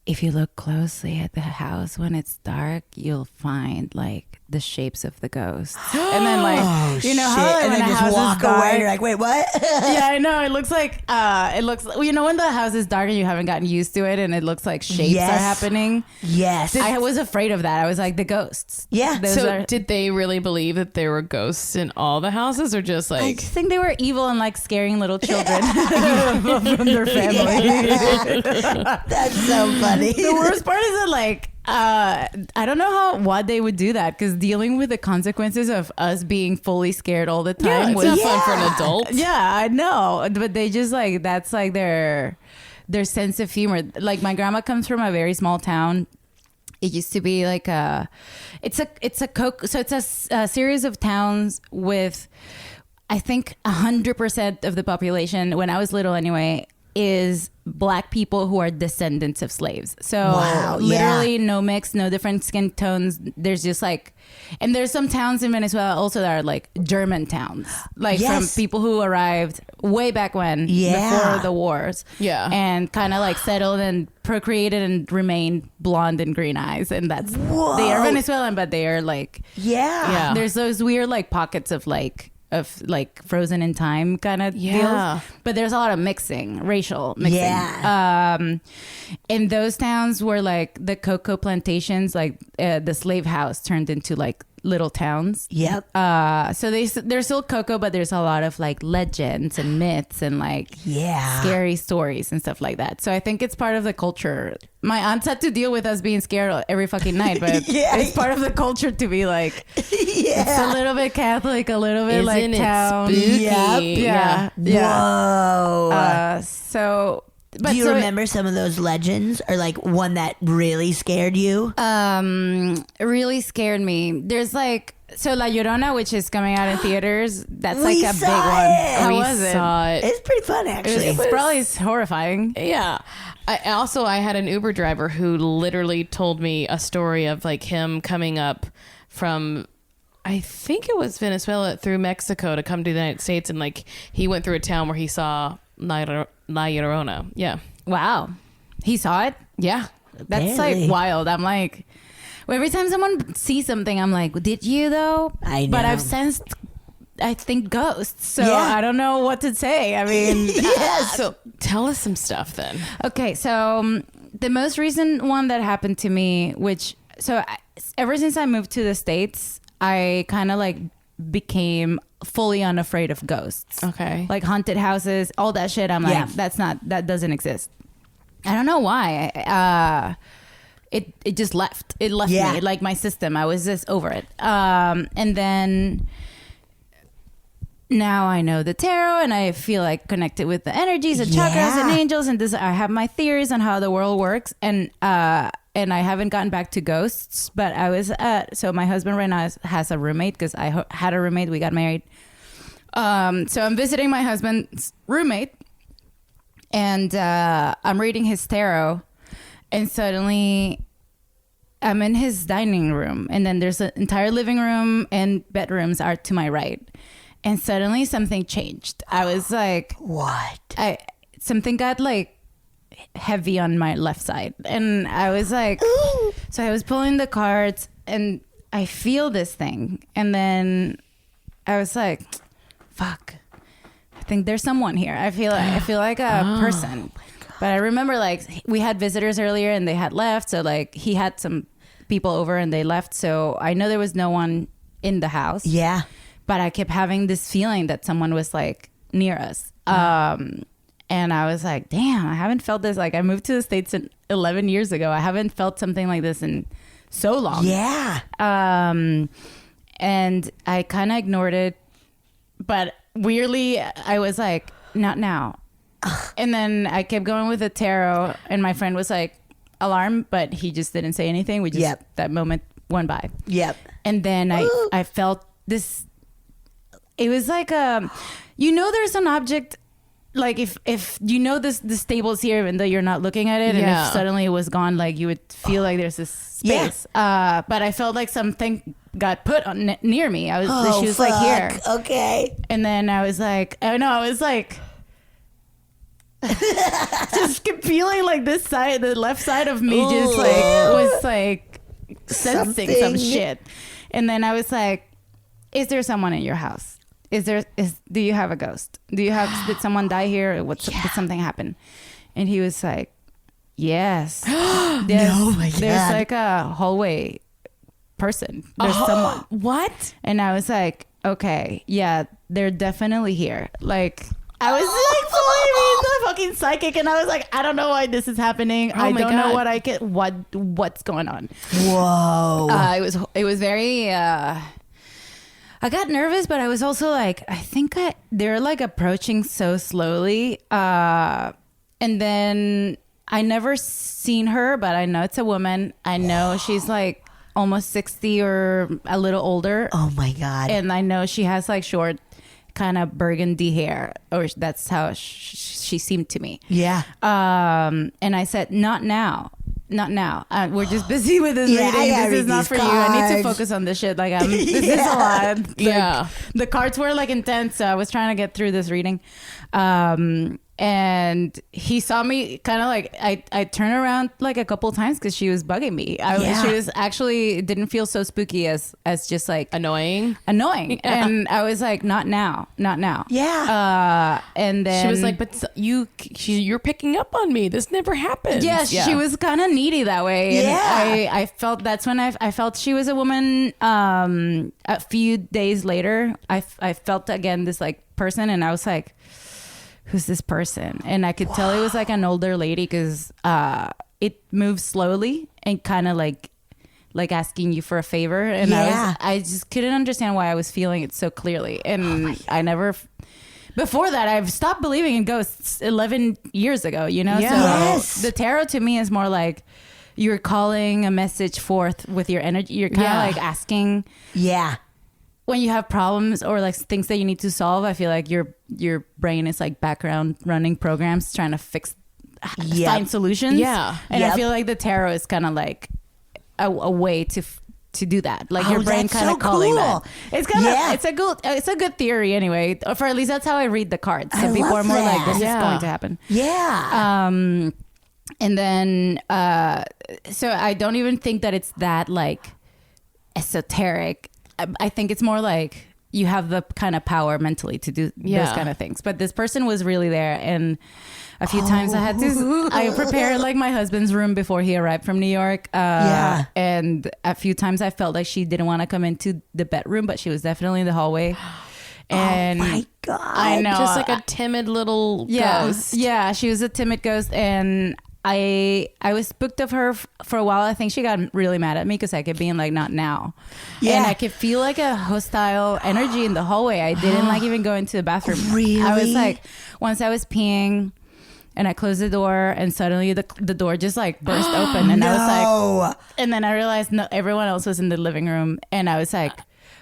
if you look closely at the house when it's dark, you'll find like the shapes of the ghosts. And then like, Oh, you know shit. how like, and when then a just house walk is dark, away and you're like, wait, what? yeah, I know. It looks like you know when the house is dark and you haven't gotten used to it and it looks like shapes are happening. Yes. I was afraid of that. I was like, the ghosts. Yeah. So did they really believe that there were ghosts in all the houses, or just I like? just think they were evil and like scaring little children from their family. That's so funny. The worst part is that like I don't know why they would do that, because dealing with the consequences of us being fully scared all the Yeah, time it's was not fun for an adult. yeah, I know, but they just like that's like their sense of humor. Like my grandma comes from a very small town. It used to be like it's a series of towns with, I think 100% of the population, when I was little anyway, is black people who are descendants of slaves. So Wow, literally no mix, no different skin tones. There's just like, and there's some towns in Venezuela also that are like German towns, like from people who arrived way back when, before the wars. Yeah. And kind of like settled and procreated and remained blonde and green eyes. And that's, they are Venezuelan, but they are like, Yeah. there's those weird like pockets of like frozen in time kind of deals, but there's a lot of racial mixing. In those towns where like the cocoa plantations, like the slave house turned into like little towns. So there's still cocoa, but there's a lot of like legends and myths and like scary stories and stuff like that. So I think it's part of the culture. My aunts had to deal with us being scared every fucking night, but it's part of the culture to be like, it's a little bit Catholic, a little bit like town. Spooky? Yeah. Whoa. So, but do you remember some of those legends, or like one that really scared you? It really scared me. There's like, so La Llorona, which is coming out in theaters. That's like a big one. How was it? Saw it. It's pretty fun, actually. It's probably horrifying. Yeah. I had an Uber driver who literally told me a story of like him coming up from, I think it was Venezuela, through Mexico to come to the United States, and like he went through a town where he saw La Llorona. Yeah. Wow. He saw it? Yeah. That's like wild. I'm like, every time someone sees something, I'm like, did you though? I know. But I've sensed, I think, ghosts. So I don't know what to say. I mean, So tell us some stuff then. Okay. So the most recent one that happened to me, ever since I moved to the States, I kind of like became fully unafraid of ghosts. Okay. Like haunted houses, all that shit. I'm like, that doesn't exist. I don't know why. It just left. It left me, like my system. I was just over it. And then now I know the tarot, and I feel like connected with the energies and chakras and angels, and I have my theories on how the world works, and I haven't gotten back to ghosts, but I was so my husband right now has a roommate, because I had a roommate. We got married. So I'm visiting my husband's roommate, and I'm reading his tarot, and suddenly I'm in his dining room, and then there's an entire living room and bedrooms are to my right. And suddenly something changed. I was like, what? Something got like heavy on my left side. And I was like, so I was pulling the cards and I feel this thing. And then I was like, fuck, I think there's someone here. I feel like a person. But I remember like we had visitors earlier and they had left. So like he had some people over and they left. So I know there was no one in the house. Yeah. But I kept having this feeling that someone was like near us. And I was like, damn, I haven't felt this. Like I moved to the States 11 years ago. I haven't felt something like this in so long. Yeah. And I kind of ignored it. But weirdly, I was like, not now. And then I kept going with the tarot. And my friend was like, alarm. But he just didn't say anything. We just, that moment went by. Yep. And then I felt this. It was like there's an object, like if you know this table's here even though you're not looking at it, and if suddenly it was gone, like you would feel like there's this space. But I felt like something got put on near me. She was like here. Okay. And then I was like, just kept feeling like this side, the left side of me, just like was like sensing some shit. And then I was like, is there someone in your house? Do you have a ghost? Did someone die here? Did something happen? And he was like, yes. No, my God. There's like a hallway person. There's someone. What? And I was like, okay, yeah, they're definitely here. Like, I was like the fucking psychic, and I was like, I don't know why this is happening. I don't know what's going on. Whoa. It was very. I got nervous, but I was also like, I think they're like approaching so slowly. And then I never seen her, but I know it's a woman. I know she's like almost 60 or a little older. Oh my God. And I know she has like short kind of burgundy hair, or that's how she seemed to me. Yeah. And I said, not now. We're just busy with this reading. This is not for cards. you. I need to focus on this shit. Like, this is a lot. Like, the cards were like intense, so I was trying to get through this reading. And he saw me kind of like, I turned around like a couple times because she was bugging me. She was actually, it didn't feel so spooky as just like annoying. Yeah. And I was like, not now. Yeah. And then she was like, but you're picking up on me. This never happened. Yeah, she was kind of needy that way. And Yeah. I felt that's when I felt she was a woman. A few days later, I felt again this like person, and I was like, who's this person? And I could tell it was like an older lady because it moved slowly and kind of like asking you for a favor. And I just couldn't understand why I was feeling it so clearly. And I never, before that, I've stopped believing in ghosts 11 years ago, you know? Yeah. So the tarot to me is more like you're calling a message forth with your energy. You're kind of like asking. Yeah. When you have problems or like things that you need to solve, I feel like your brain is like background running programs trying to find solutions. Yeah. And I feel like the tarot is kind of like a way to do that. Like your brain kind of calling that. It's kind of it's a good theory anyway. Or for at least that's how I read the cards. So people are more like, this is going to happen. Yeah. And then so I don't even think that it's that like esoteric. I think it's more like you have the kind of power mentally to do those kind of things. But this person was really there. And a few times I prepared like my husband's room before he arrived from New York. And a few times I felt like she didn't want to come into the bedroom, but she was definitely in the hallway. And oh my God. I know. Just like a timid little ghost. Yeah, she was a timid ghost. And I was booked of her for a while. I think she got really mad at me because I kept being like, not now. Yeah. And I could feel like a hostile energy in the hallway. I didn't like even go into the bathroom. Really? I was like, once I was peeing and I closed the door and suddenly the door just like burst open. And I was like, and then I realized no, everyone else was in the living room. And I was like,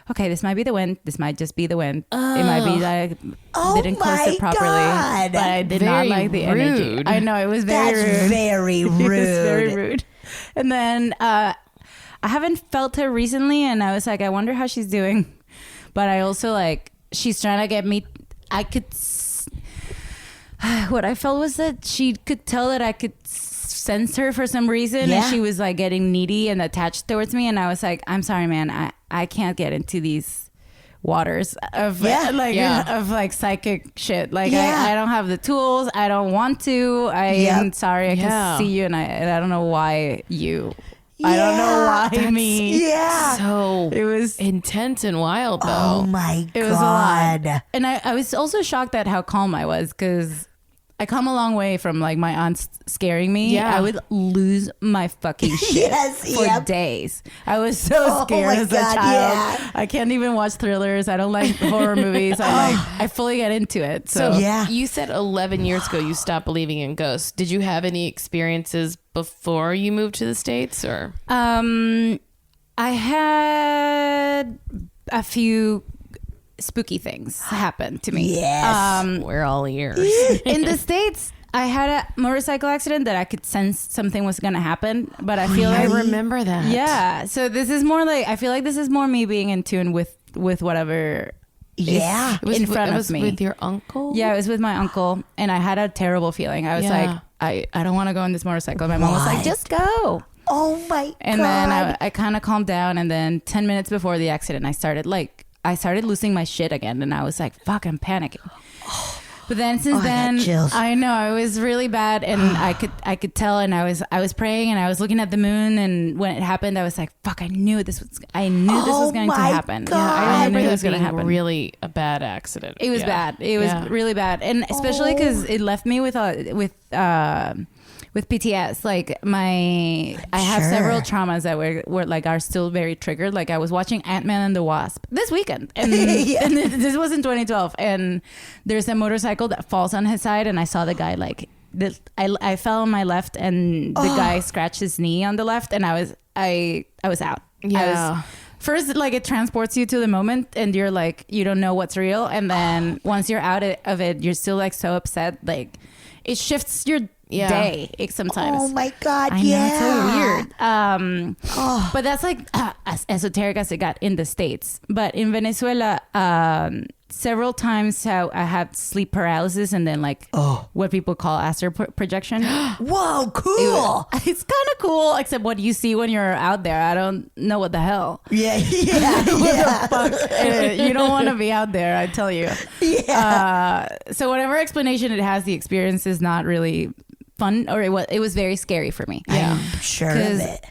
okay, this might be the wind. This might just be the wind. It might be that I didn't close it properly. God. But I did not like the energy. I know, it was very rude. That's very rude. It was very rude. And then I haven't felt her recently, and I was like, I wonder how she's doing. But I also like, she's trying to get me. I could. What I felt was that she could tell that I could sense her for some reason, and she was like getting needy and attached towards me. And I was like, I'm sorry, man. I can't get into these waters of like psychic shit. Like I don't have the tools. I don't want to. I'm sorry. I can see you, and I don't know why you. I don't know why me. Yeah. So it was intense and wild, though. Oh my God. It was a lot. And I was also shocked at how calm I was, because I come a long way from like my aunt scaring me. Yeah. I would lose my fucking shit for days. I was so scared as a child. Yeah. I can't even watch thrillers. I don't like horror movies. I fully get into it. So you said 11 years ago you stopped believing in ghosts. Did you have any experiences before you moved to the States, or? I had a few spooky things happen to me. Yes. We're all ears. In the States, I had a motorcycle accident that I could sense something was going to happen, but I feel like I remember that. Yeah. So this is more like, I feel like this is more me being in tune with whatever is in front of me. With your uncle? Yeah, it was with my uncle, and I had a terrible feeling. I was like, I don't want to go on this motorcycle. My mom was like, just go. Oh my God. And then I kind of calmed down, and then 10 minutes before the accident, I started losing my shit again, and I was like, fuck, I'm panicking. But then since then, I know it was really bad, and I could tell, and I was praying, and I was looking at the moon, and when it happened, I was like, fuck, I knew this was going to happen. God. I remember this being really a bad accident. It was bad. It was really bad, and especially because it left me with PTS. Like I have several traumas that were like are still very triggered. Like I was watching Ant-Man and the Wasp this weekend, and, and this was in 2012, and there's a motorcycle that falls on his side, and I saw the guy like this. I fell on my left, and the guy scratched his knee on the left, and I was out. Yeah. First, like it transports you to the moment, and you're like, you don't know what's real, and then once you're out of it, you're still like so upset. Like it shifts your day sometimes. Oh my God. I know, it's so weird. But that's like as esoteric as it got in the States. But in Venezuela, several times I had sleep paralysis, and then like what people call astral projection. Whoa, cool. It's kind of cool, except what you see when you're out there. I don't know what the hell. Yeah. What the fuck? You don't want to be out there, I tell you. Yeah. So whatever explanation it has, the experience is not really fun, or it was very scary for me. Yeah, I'm sure of it.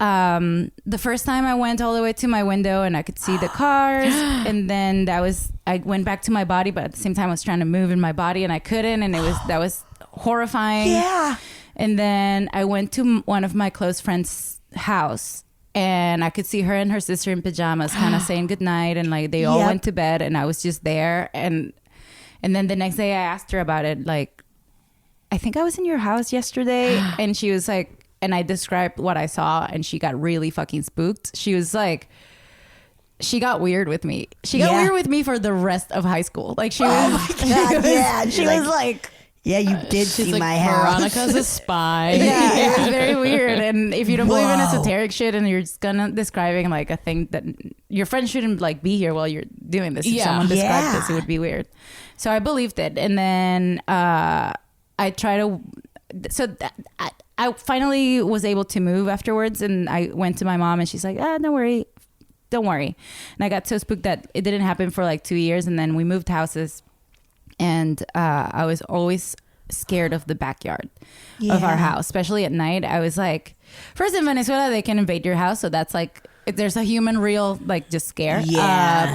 The first time I went all the way to my window and I could see the cars, and then I went back to my body, but at the same time I was trying to move in my body and I couldn't, and that was horrifying. Yeah. And then I went to one of my close friends' house, and I could see her and her sister in pajamas kind of saying goodnight, and like they all went to bed, and I was just there, and then the next day I asked her about it, like, I think I was in your house yesterday, and she was like, and I described what I saw, and she got really fucking spooked. She was like, she got weird with me. She got weird with me for the rest of high school. Like she was, she was like, yeah, you did see like, my house. Veronica's a spy. Yeah, it was very weird. And if you don't believe in esoteric shit, and you're just gonna describing like a thing that your friend shouldn't like be here while you're doing this. If someone described this, it would be weird. So I believed it, and then I finally was able to move afterwards, and I went to my mom, and she's like, don't worry. And I got so spooked that it didn't happen for like 2 years, and then we moved houses, and I was always scared of the backyard of our house, especially at night. I was like, first in Venezuela, they can invade your house, so that's like, there's a human real like just scare.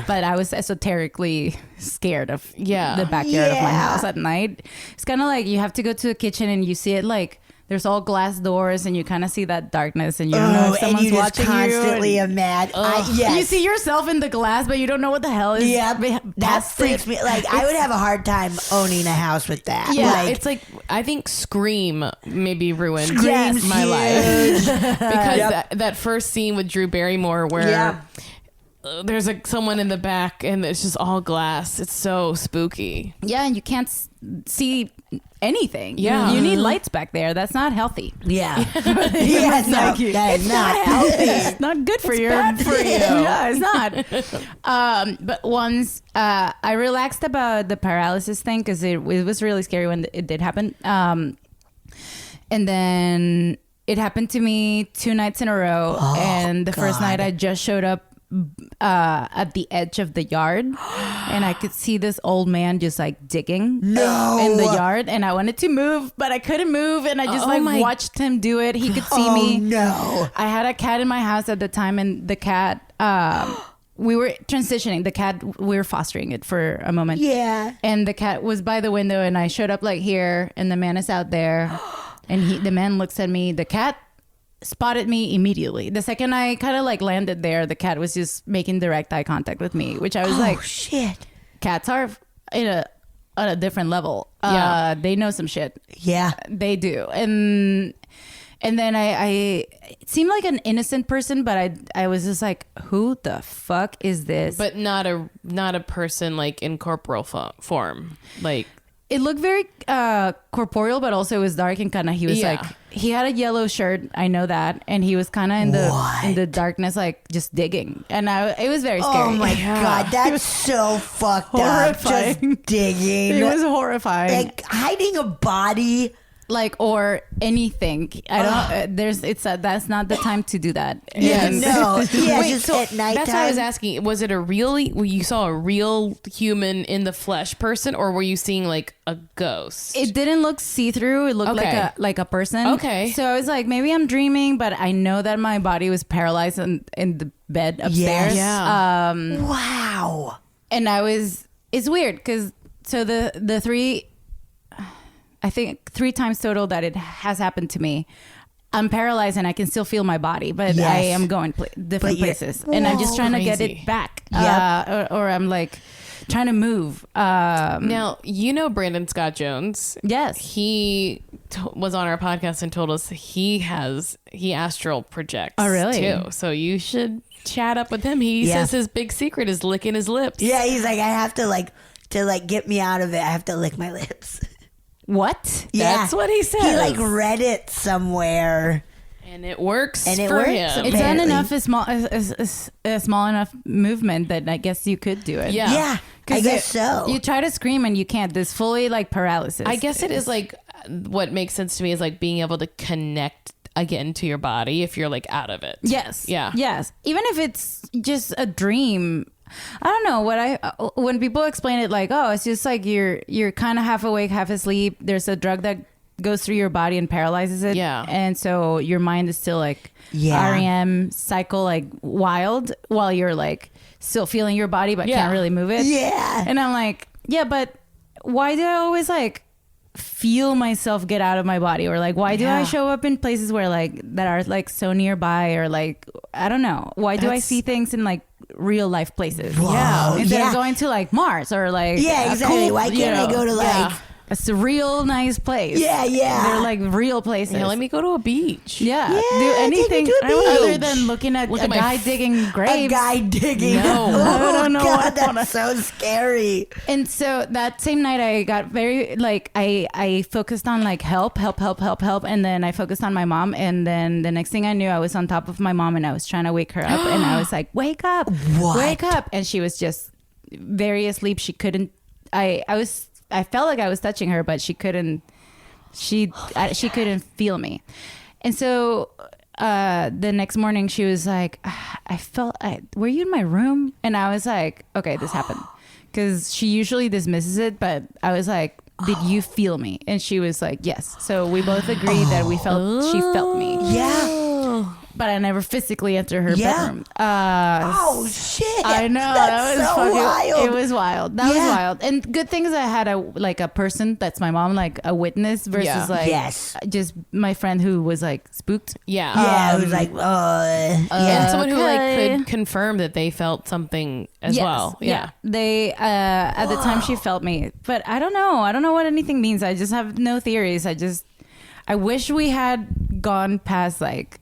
But I was esoterically scared of the backyard of my house at night. It's kind of like you have to go to a kitchen and you see it like there's all glass doors, and you kind of see that darkness, and you don't know if someone's watching constantly you. Yes. You see yourself in the glass, but you don't know what the hell is. Yeah, that freaks me. Like I would have a hard time owning a house with that. Yeah, like, it's like I think Scream maybe ruined Scream's my huge. life because that first scene with Drew Barrymore where there's like someone in the back and it's just all glass. It's so spooky. Yeah, and you can't see anything. Yeah, you need lights back there. That's not healthy. Yeah, that is not healthy. It's not good for you. Bad for you. Yeah, it's not. But once I relaxed about the paralysis thing because it was really scary when it did happen. And then it happened to me 2 nights in a row. And the first night I just showed up at the edge of the yard, and I could see this old man just like digging in the yard, and I wanted to move, but I couldn't move, and I just watched him do it. He could see me. No, I had a cat in my house at the time, and the cat we were transitioning. The cat, we were fostering it for a moment. Yeah, and the cat was by the window, and I showed up like here, and the man is out there, and the man looks at me. The cat spotted me immediately. The second I kind of like landed there, the cat was just making direct eye contact with me, which I was like, shit. Cats are on a different level. They know some shit. Yeah, they do. And then I it seemed like an innocent person, but I was just like, who the fuck is this? But not a person like in corporal form. Like it looked very corporeal, but also it was dark and kind of, he was like, he had a yellow shirt. I know that. And he was kind of in the darkness, like just digging. And it was very scary. Oh my God. That's so fucked up. Just digging. It was horrifying. Like hiding a body like, or anything. I don't. That's not the time to do that. Yes. No. Yeah, Wait, just so at nighttime. that's what I was asking. Was it you saw a real human in the flesh person, or were you seeing like a ghost? It didn't look see-through. It looked Okay. like a person. Okay. So I was like, maybe I'm dreaming, but I know that my body was paralyzed in the bed upstairs. Yeah. Wow. And it's weird because the three, I think 3 times total that it has happened to me, I'm paralyzed and I can still feel my body, but Yes. I am going different places, and I'm just trying to get Crazy. it back. Yep. Or I'm like trying to move. Now, Brandon Scott Jones. Yes. He was on our podcast and told us he astral projects. Oh, really? Too. So you should chat up with him. He Yeah. says his big secret is licking his lips. Yeah, he's like, I have to get me out of it. I have to lick my lips. What? Yeah. That's what he says. He like read it somewhere. And it works And it for works. him. It's Apparently. a small enough movement that I guess you could do it. Yeah. Yeah, I guess so. You try to scream and you can't. This fully like paralysis. I guess it is like what makes sense to me is like being able to connect again to your body if you're like out of it. Yes. Yeah. Yes. Even if it's just a dream. I don't know when people explain it like, oh, it's just like you're kind of half awake, half asleep. There's a drug that goes through your body and paralyzes it. Yeah. And so your mind is still like Yeah. REM cycle, like wild, while you're like still feeling your body but Yeah. can't really move it. Yeah. And I'm like, yeah, but why do I always like feel myself get out of my body, or like why do I show up in places where like that are like so nearby, or like I don't know, why do I see things in like real life places? Whoa, Yeah, instead yeah. of going to like Mars or like Yeah, a exactly. cool, Why can't I go to like yeah. a surreal nice place? Yeah, yeah. They're like real places. Yeah, let me go to a beach. Yeah, Yeah, do take me anything to a other beach. than looking at Look a at my guy digging a graves. guy digging? No. Oh, I don't know God, what I wanna- that's so scary. And so that same night I got very like I focused on like help, and then I focused on my mom, and then the next thing I knew I was on top of my mom and I was trying to wake her up and I was like, wake up, What? wake up, and she was just very asleep. She couldn't. I felt like I was touching her, but she couldn't. She couldn't feel me, and so the next morning she was like, were you in my room? And I was like, okay, this happened, because she usually dismisses it, but I was like, did you feel me? And she was like, yes. So we both agreed that she felt me, Yeah. but I never physically entered her Yeah. bedroom. Oh shit! I know, That's that was so fucking wild. It was wild. That was Yeah. wild. And good thing is I had a person that's my mom, like a witness, versus Yeah. like Yes. just my friend who was like spooked. Yeah. Yeah, it was like, And someone who like Okay. could confirm that they felt something as well. Yeah. They at the time she felt me, but I don't know what anything means. I just have no theories. I wish we had gone past like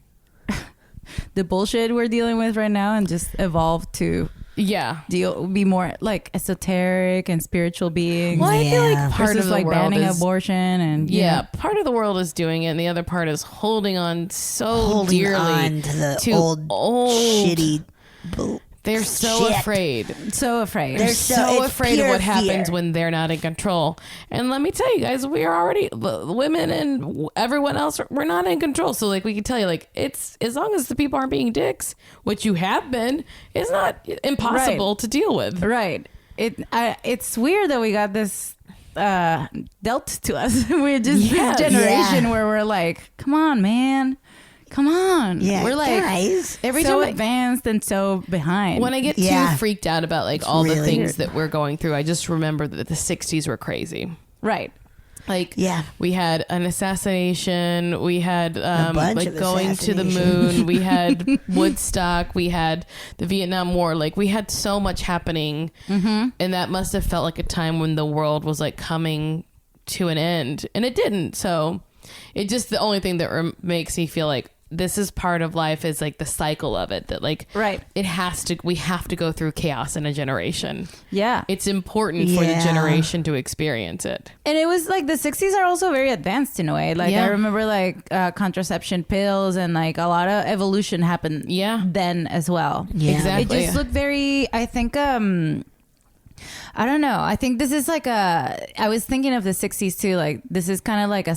the bullshit we're dealing with right now and just evolved to Yeah. be more like esoteric and spiritual beings. Well, I feel Yeah. like part versus of the like world banning is abortion and you yeah, know. part of the world is doing it, and the other part is holding on so holding dearly on to the to old shitty. They're so shit. afraid. So afraid. They're So so- it's afraid of pure what happens fear. when they're not in control. And let me tell you guys, we are already the women and everyone else. We're not in control. So like we can tell you, like it's as long as the people aren't being dicks, which you have been, it's not impossible to deal with. Right. It's weird that we got this dealt to us. We're just Yes. this generation Yeah. where we're like, come on, man. Come on. Yeah, We're like guys. Every so time advanced and so behind. when I get Yeah. too freaked out about like all the really things that we're going through, I just remember that the 60s were crazy. right. Like Yeah. we had an assassination, we had bunch like of going to the assassinations. moon, we had Woodstock, we had the Vietnam War. Like we had so much happening, and that must have felt like a time when the world was like coming to an end, and it didn't. So it just the only thing that makes me feel like this is part of life is like the cycle of it, that like Right. we have to go through chaos in a generation. Yeah. It's important for the Yeah. generation to experience it. And it was like the 60s are also very advanced in a way. Like Yeah. I remember like contraception pills and like a lot of evolution happened then as well. Yeah. Exactly. It just looked very, I think, I don't know. I think this is like I was thinking of the 60s too. Like this is kind of like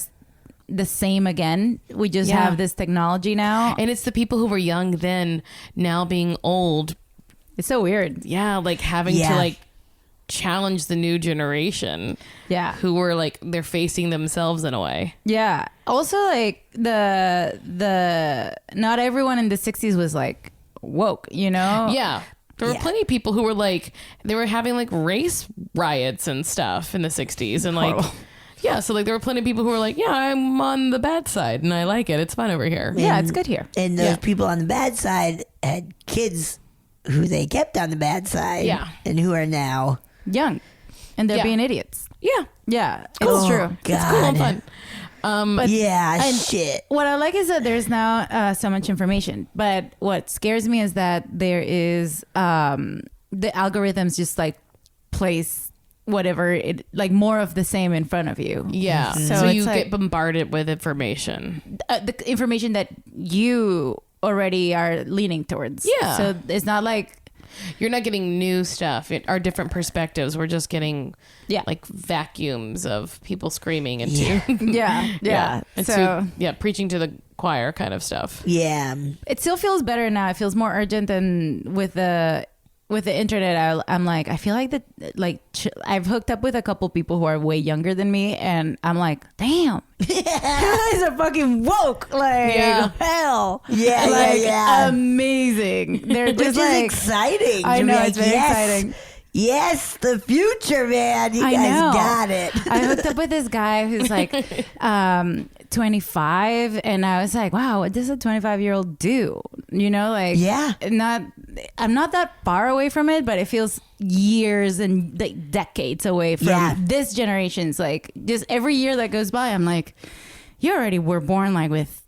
the same again. We just have this technology now. And it's the people who were young then now being old. It's so weird. Yeah, like having to like challenge the new generation. Yeah. Who were like, they're facing themselves in a way. Yeah. Also, like the not everyone in the 60s was like woke, you know? Yeah. There were plenty of people who were like, they were having like race riots and stuff in the 60s. And like, yeah, so like there were plenty of people who were like, yeah, I'm on the bad side and I like it. It's fun over here. Yeah, it's good here. And those people on the bad side had kids who they kept on the bad side. Yeah. And who are now young. And they're being idiots. Yeah. Yeah. It's true. God. It's cool and fun. But shit. What I like is that there's now so much information. But what scares me is that there is the algorithms just like place whatever it like more of the same in front of you. Yeah. So you get bombarded with information. The information that you already are leaning towards. Yeah. So it's not like you're not getting new stuff. It are different perspectives. We're just getting like vacuums of people screaming into yeah. And So preaching to the choir kind of stuff. Yeah. it still feels better now. It feels more urgent than with the internet. I'm like, I feel like that, like I've hooked up with a couple people who are way younger than me, and I'm like, damn, you guys are fucking woke, like hell, amazing. They're just Which like is exciting. I know, like, it's very exciting. Yes, the future, man. You guys got it. I hooked up with this guy who's like 25, and I was like, wow, what does a 25-year-old do? You know, like, I'm not that far away from it, but it feels years and like decades away from this generation's. Like, just every year that goes by, I'm like, you already were born like with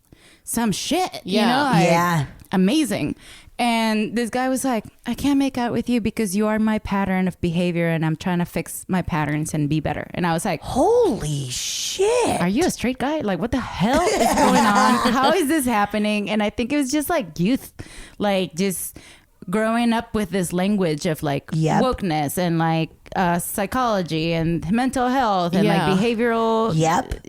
some shit, you know? Like, amazing. And this guy was like, I can't make out with you because you are my pattern of behavior and I'm trying to fix my patterns and be better. And I was like, holy shit. Are you a straight guy? Like, what the hell is going on? How is this happening? And I think it was just like youth, like just growing up with this language of like wokeness and like psychology and mental health and like behavioral,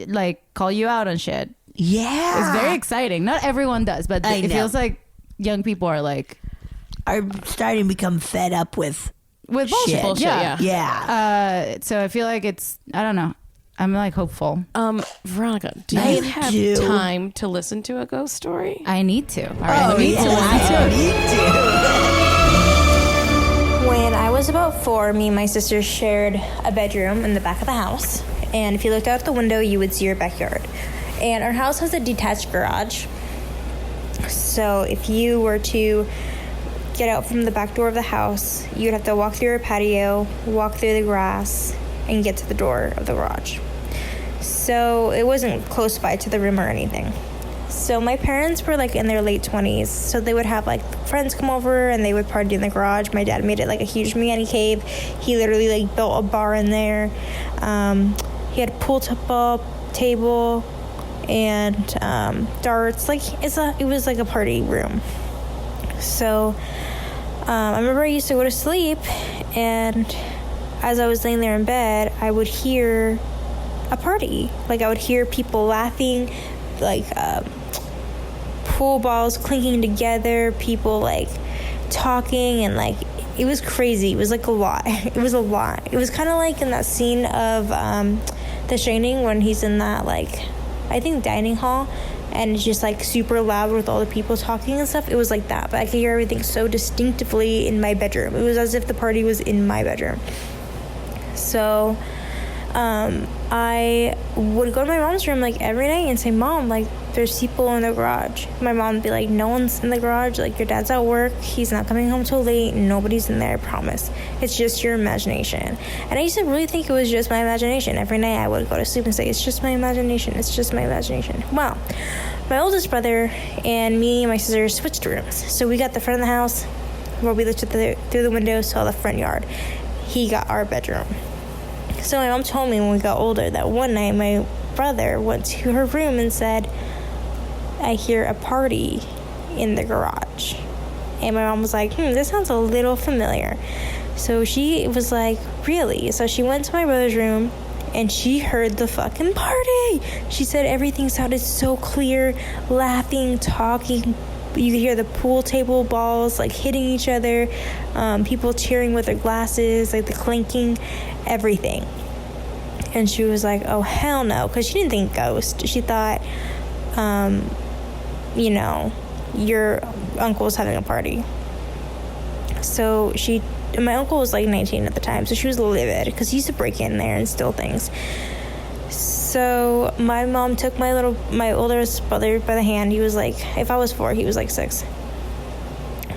like call you out on shit. Yeah. It's very exciting. Not everyone does, but it feels like young people are starting to become fed up with bullshit. Yeah. So I feel like I don't know. I'm like hopeful. Veronica, do you have time to listen to a ghost story? I need to. All right, I need to. When I was about 4, me and my sister shared a bedroom in the back of the house. And if you looked out the window, you would see our backyard. And our house has a detached garage. So if you were to get out from the back door of the house, you'd have to walk through our patio, walk through the grass, and get to the door of the garage. So it wasn't close by to the room or anything. So my parents were like in their late 20s, so they would have like friends come over and they would party in the garage. My dad made it like a huge man cave. He literally like built a bar in there. He had a pool table and darts. Like it was like a party room. So I remember I used to go to sleep, and as I was laying there in bed, I would hear a party. Like I would hear people laughing, like pool balls clinking together, people like talking, and like it was crazy. It was like a lot. It was a lot. It was kind of like in that scene of The Shining when he's in that like I think dining hall, and it's just like super loud with all the people talking and stuff. It was like that, but I could hear everything so distinctively in my bedroom. It was as if the party was in my bedroom. So I would go to my mom's room like every night and say, Mom, like there's people in the garage. My mom would be like, no one's in the garage, like your dad's at work, he's not coming home till late, nobody's in there, I promise. It's just your imagination. And I used to really think it was just my imagination. Every night I would go to sleep and say, it's just my imagination, it's just my imagination. Well, my oldest brother and me and my sister switched rooms. So we got the front of the house where we looked through the window, saw the front yard. He got our bedroom. So my mom told me when we got older that one night my brother went to her room and said, I hear a party in the garage. And my mom was like, this sounds a little familiar. So she was like, really? So she went to my brother's room and she heard the fucking party. She said everything sounded so clear, laughing, talking. You could hear the pool table balls like hitting each other, people cheering with their glasses, like the clinking, everything. And she was like, oh hell no, because she didn't think ghost. She thought, you know, your uncle was having a party. So my uncle was like 19 at the time, so she was livid because he used to break in there and steal things. So my mom took my oldest brother by the hand. He was like, if I was 4, he was like 6.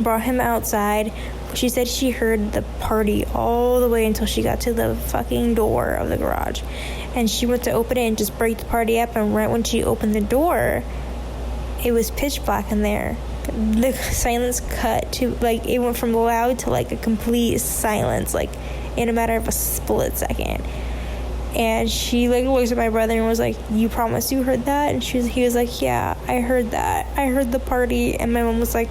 Brought him outside. She said she heard the party all the way until she got to the fucking door of the garage. And she went to open it and just break the party up. And right when she opened the door, it was pitch black in there. The silence cut to, like, it went from loud to, like, a complete silence, like, in a matter of a split second. And she, like, looked at my brother and was like, you promise you heard that? And he was like, yeah, I heard that. I heard the party. And my mom was like,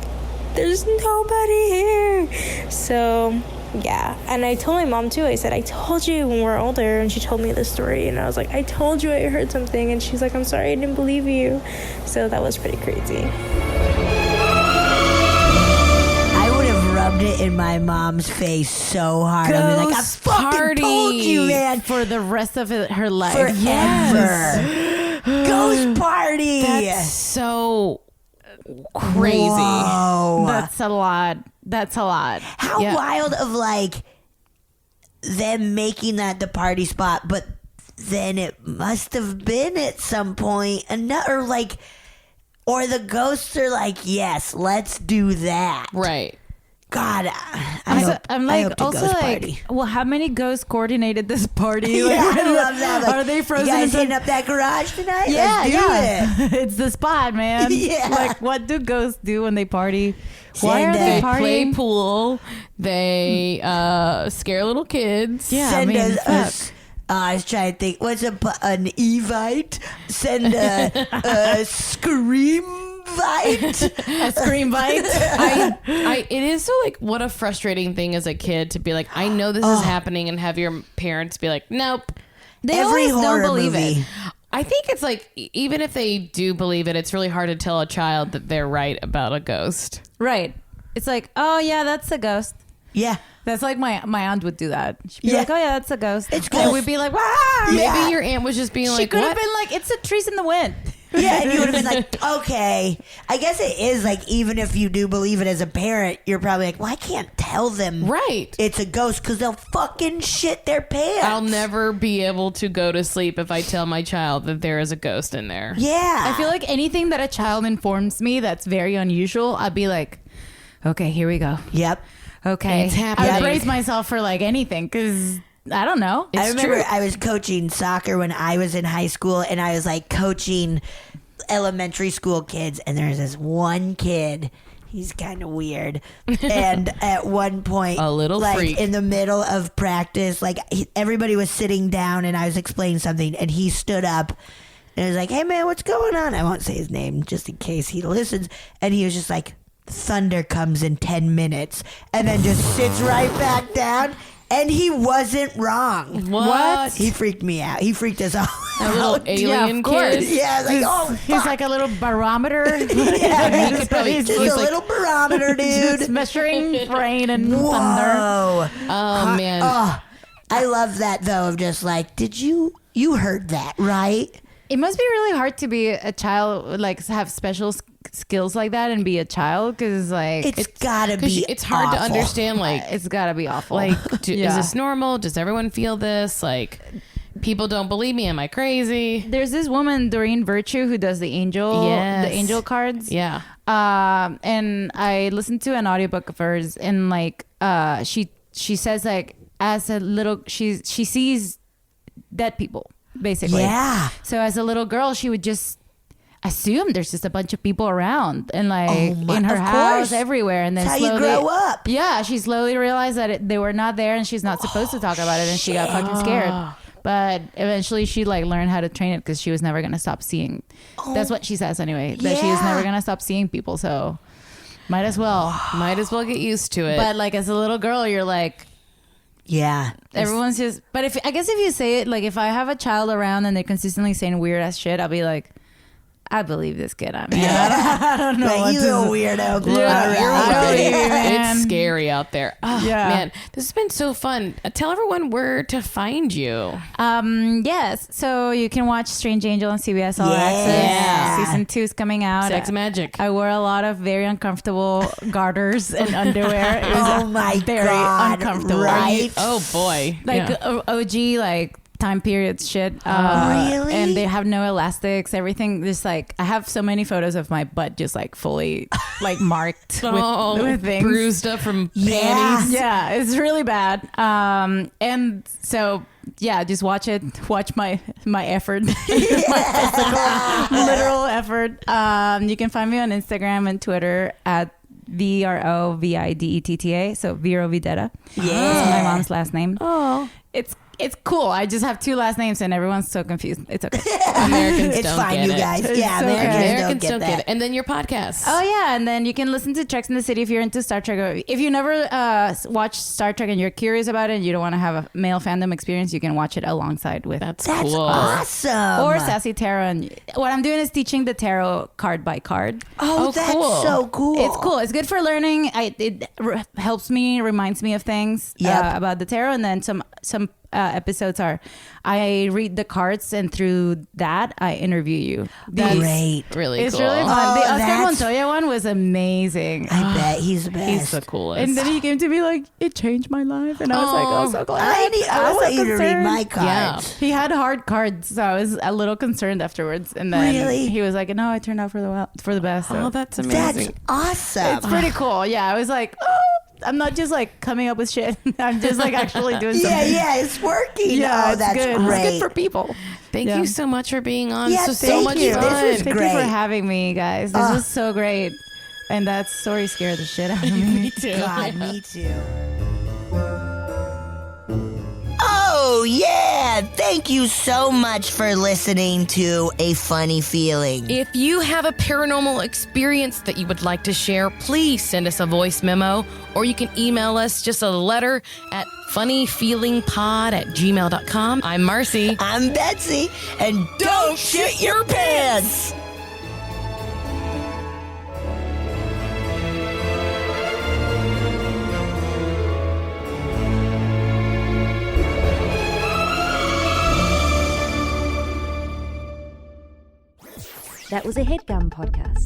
there's nobody here. So, yeah. And I told my mom, too. I said, I told you when we were older. And she told me this story. And I was like, I told you I heard something. And she's like, I'm sorry, I didn't believe you. So that was pretty crazy. Rubbed it in my mom's face so hard. I'd be like, I fucking told you, man. For the rest of her life. Forever. Yes. Ghost party. That's so crazy. Whoa. That's a lot. How wild of, like, them making that the party spot, but then it must have been at some point another, like, or the ghosts are like, yes, let's do that. Right. God, I'm like, also like, well, how many ghosts coordinated this party? Like, yeah, I love that. Like, are they frozen? You guys hitting up that garage tonight? Yeah, Let's do it. It's the spot, man. Yeah. Like, what do ghosts do when they party? Why are They they play pool. They scare little kids. Yeah, Send I mean, us. I was trying to think. What's an Evite? Send a scream. A scream bite. It is so, like, what a frustrating thing as a kid to be like, I know this is happening, and have your parents be like, nope. They Every always horror don't believe movie. it. I think it's like, even if they do believe it, it's really hard to tell a child that they're right about a ghost. Right. It's like, oh yeah, that's a ghost. Yeah. That's like my aunt would do that. She'd be Yeah. like, oh yeah, that's a ghost. It's And ghost. we'd be like, wow. Yeah. Maybe your aunt was just being She like, could have what? been like, it's the trees in the wind. Yeah, and you would have been like, okay. I guess it is like, even if you do believe it as a parent, you're probably like, well, I can't tell them Right. it's a ghost because they'll fucking shit their pants. I'll never be able to go to sleep if I tell my child that there is a ghost in there. Yeah. I feel like anything that a child informs me that's very unusual, I'd be like, okay, here we go. Yep. Okay. It's happening. I would brace myself for like anything because I don't know. I It's remember true. I was coaching soccer when I was in high school, and I was like coaching elementary school kids, and there's this one kid. He's kind of weird. And at one point, A little like freak. in the middle of practice, like everybody was sitting down and I was explaining something, and he stood up and was like, hey man, what's going on? I won't say his name just in case he listens. And he was just like, thunder comes in 10 minutes, and then just sits right back down. And he wasn't wrong. What? He freaked me out. He freaked us all A little out. alien of course. kid. Yeah, I was like, oh, He's fuck. like a little barometer. Yeah, He could probably- just he's a like- little barometer, Just dude. measuring rain and thunder. Whoa. Oh, man. Oh, I love that, though, of just like, you heard that, right? It must be really hard to be a child, like have special skills like that and be a child because like It's gotta 'Cause be it's hard to awful. understand, like, it's gotta be awful. is Yeah. this normal? Does everyone feel this? Like, people don't believe me. Am I crazy? There's this woman, Doreen Virtue, who does the Yes. angel cards. Yeah. And I listened to an audiobook of hers, and like she says like as a little she sees dead people basically. Yeah. So as a little girl, she would just assume there's just a bunch of people around and like Oh my- in her of house course. everywhere, and then That's how you slowly grow up. Yeah, she slowly realized that they were not there and she's not supposed to talk about it, and she got fucking scared. But eventually she like learned how to train it because she was never going to stop seeing. That's what she says anyway, that she was yeah. never going to stop seeing people. So might as well. Might as well get used to it. But like as a little girl, you're like, Yeah. Everyone's just, but if I guess if you say it, like if I have a child around and they're consistently saying weird ass shit, I'll be like, I believe this kid. I mean, I don't know. Like, you little weirdo. It's scary out there. Oh, Yeah. man, this has been so fun. Tell everyone where to find you. Yes. So you can watch Strange Angel on CBS All Yeah. Access. Season 2 is coming out. Sex Magic. I wore a lot of very uncomfortable garters and underwear. It was Oh my very God. uncomfortable. Right? Oh boy. Like Yeah. OG, like time periods shit. Really? And they have no elastics. Everything just like, I have so many photos of my butt just like fully like marked with things. Bruised up from Yeah. panties. Yeah, it's really bad. And so yeah, just watch it. Watch my effort, my physical, literal effort. You can find me on Instagram and Twitter at VROVIDETTA. So Vero Videtta. Yeah. That's my mom's last name. Oh. It's cool. I just have 2 last names and everyone's so confused. It's okay. Americans It's don't fine, get you it. guys. It's Yeah, okay. Americans don't get that. it. And then your podcast. Oh yeah, and then you can listen to Treks in the City if you're into Star Trek. If you never watched Star Trek and you're curious about it and you don't want to have a male fandom experience, you can watch it alongside with That's That's cool. awesome. or Sassy Tarot. And what I'm doing is teaching the tarot card by card. Oh, that's cool. so cool. It's cool. It's good for learning. It helps me, reminds me of things Yep. about the tarot, and then some episodes are I read the cards and through that I interview you. That's Great. really It's cool. really fun. The Oh, Oscar that's- Montoya one was amazing. I bet he's the best. He's the coolest. And then he came to me like, it changed my life. And I was like, oh, so glad. I was want so you to read my concerned. cards. He had hard cards, so I was a little concerned afterwards. And then Really? he was like, no, it turned out for the best. So Oh, that's That's amazing. awesome. it's pretty cool. Yeah, I was like, oh, I'm not just like coming up with shit. I'm just like actually doing something. Yeah, it's working. Yeah, oh, it's that's good. great. It's good for people. Thank Yeah. you so much for being on. Yeah, This was so thank much you. fun. This was Thank you great. for having me, guys. This was so great. And that story scared the shit out of me. Me too. God, me too. Oh, yeah. Thank you so much for listening to A Funny Feeling. If you have a paranormal experience that you would like to share, please send us a voice memo, or you can email us just a letter at funnyfeelingpod@gmail.com. I'm Marcy. I'm Betsy, and don't shit your pants. That was a HeadGum podcast.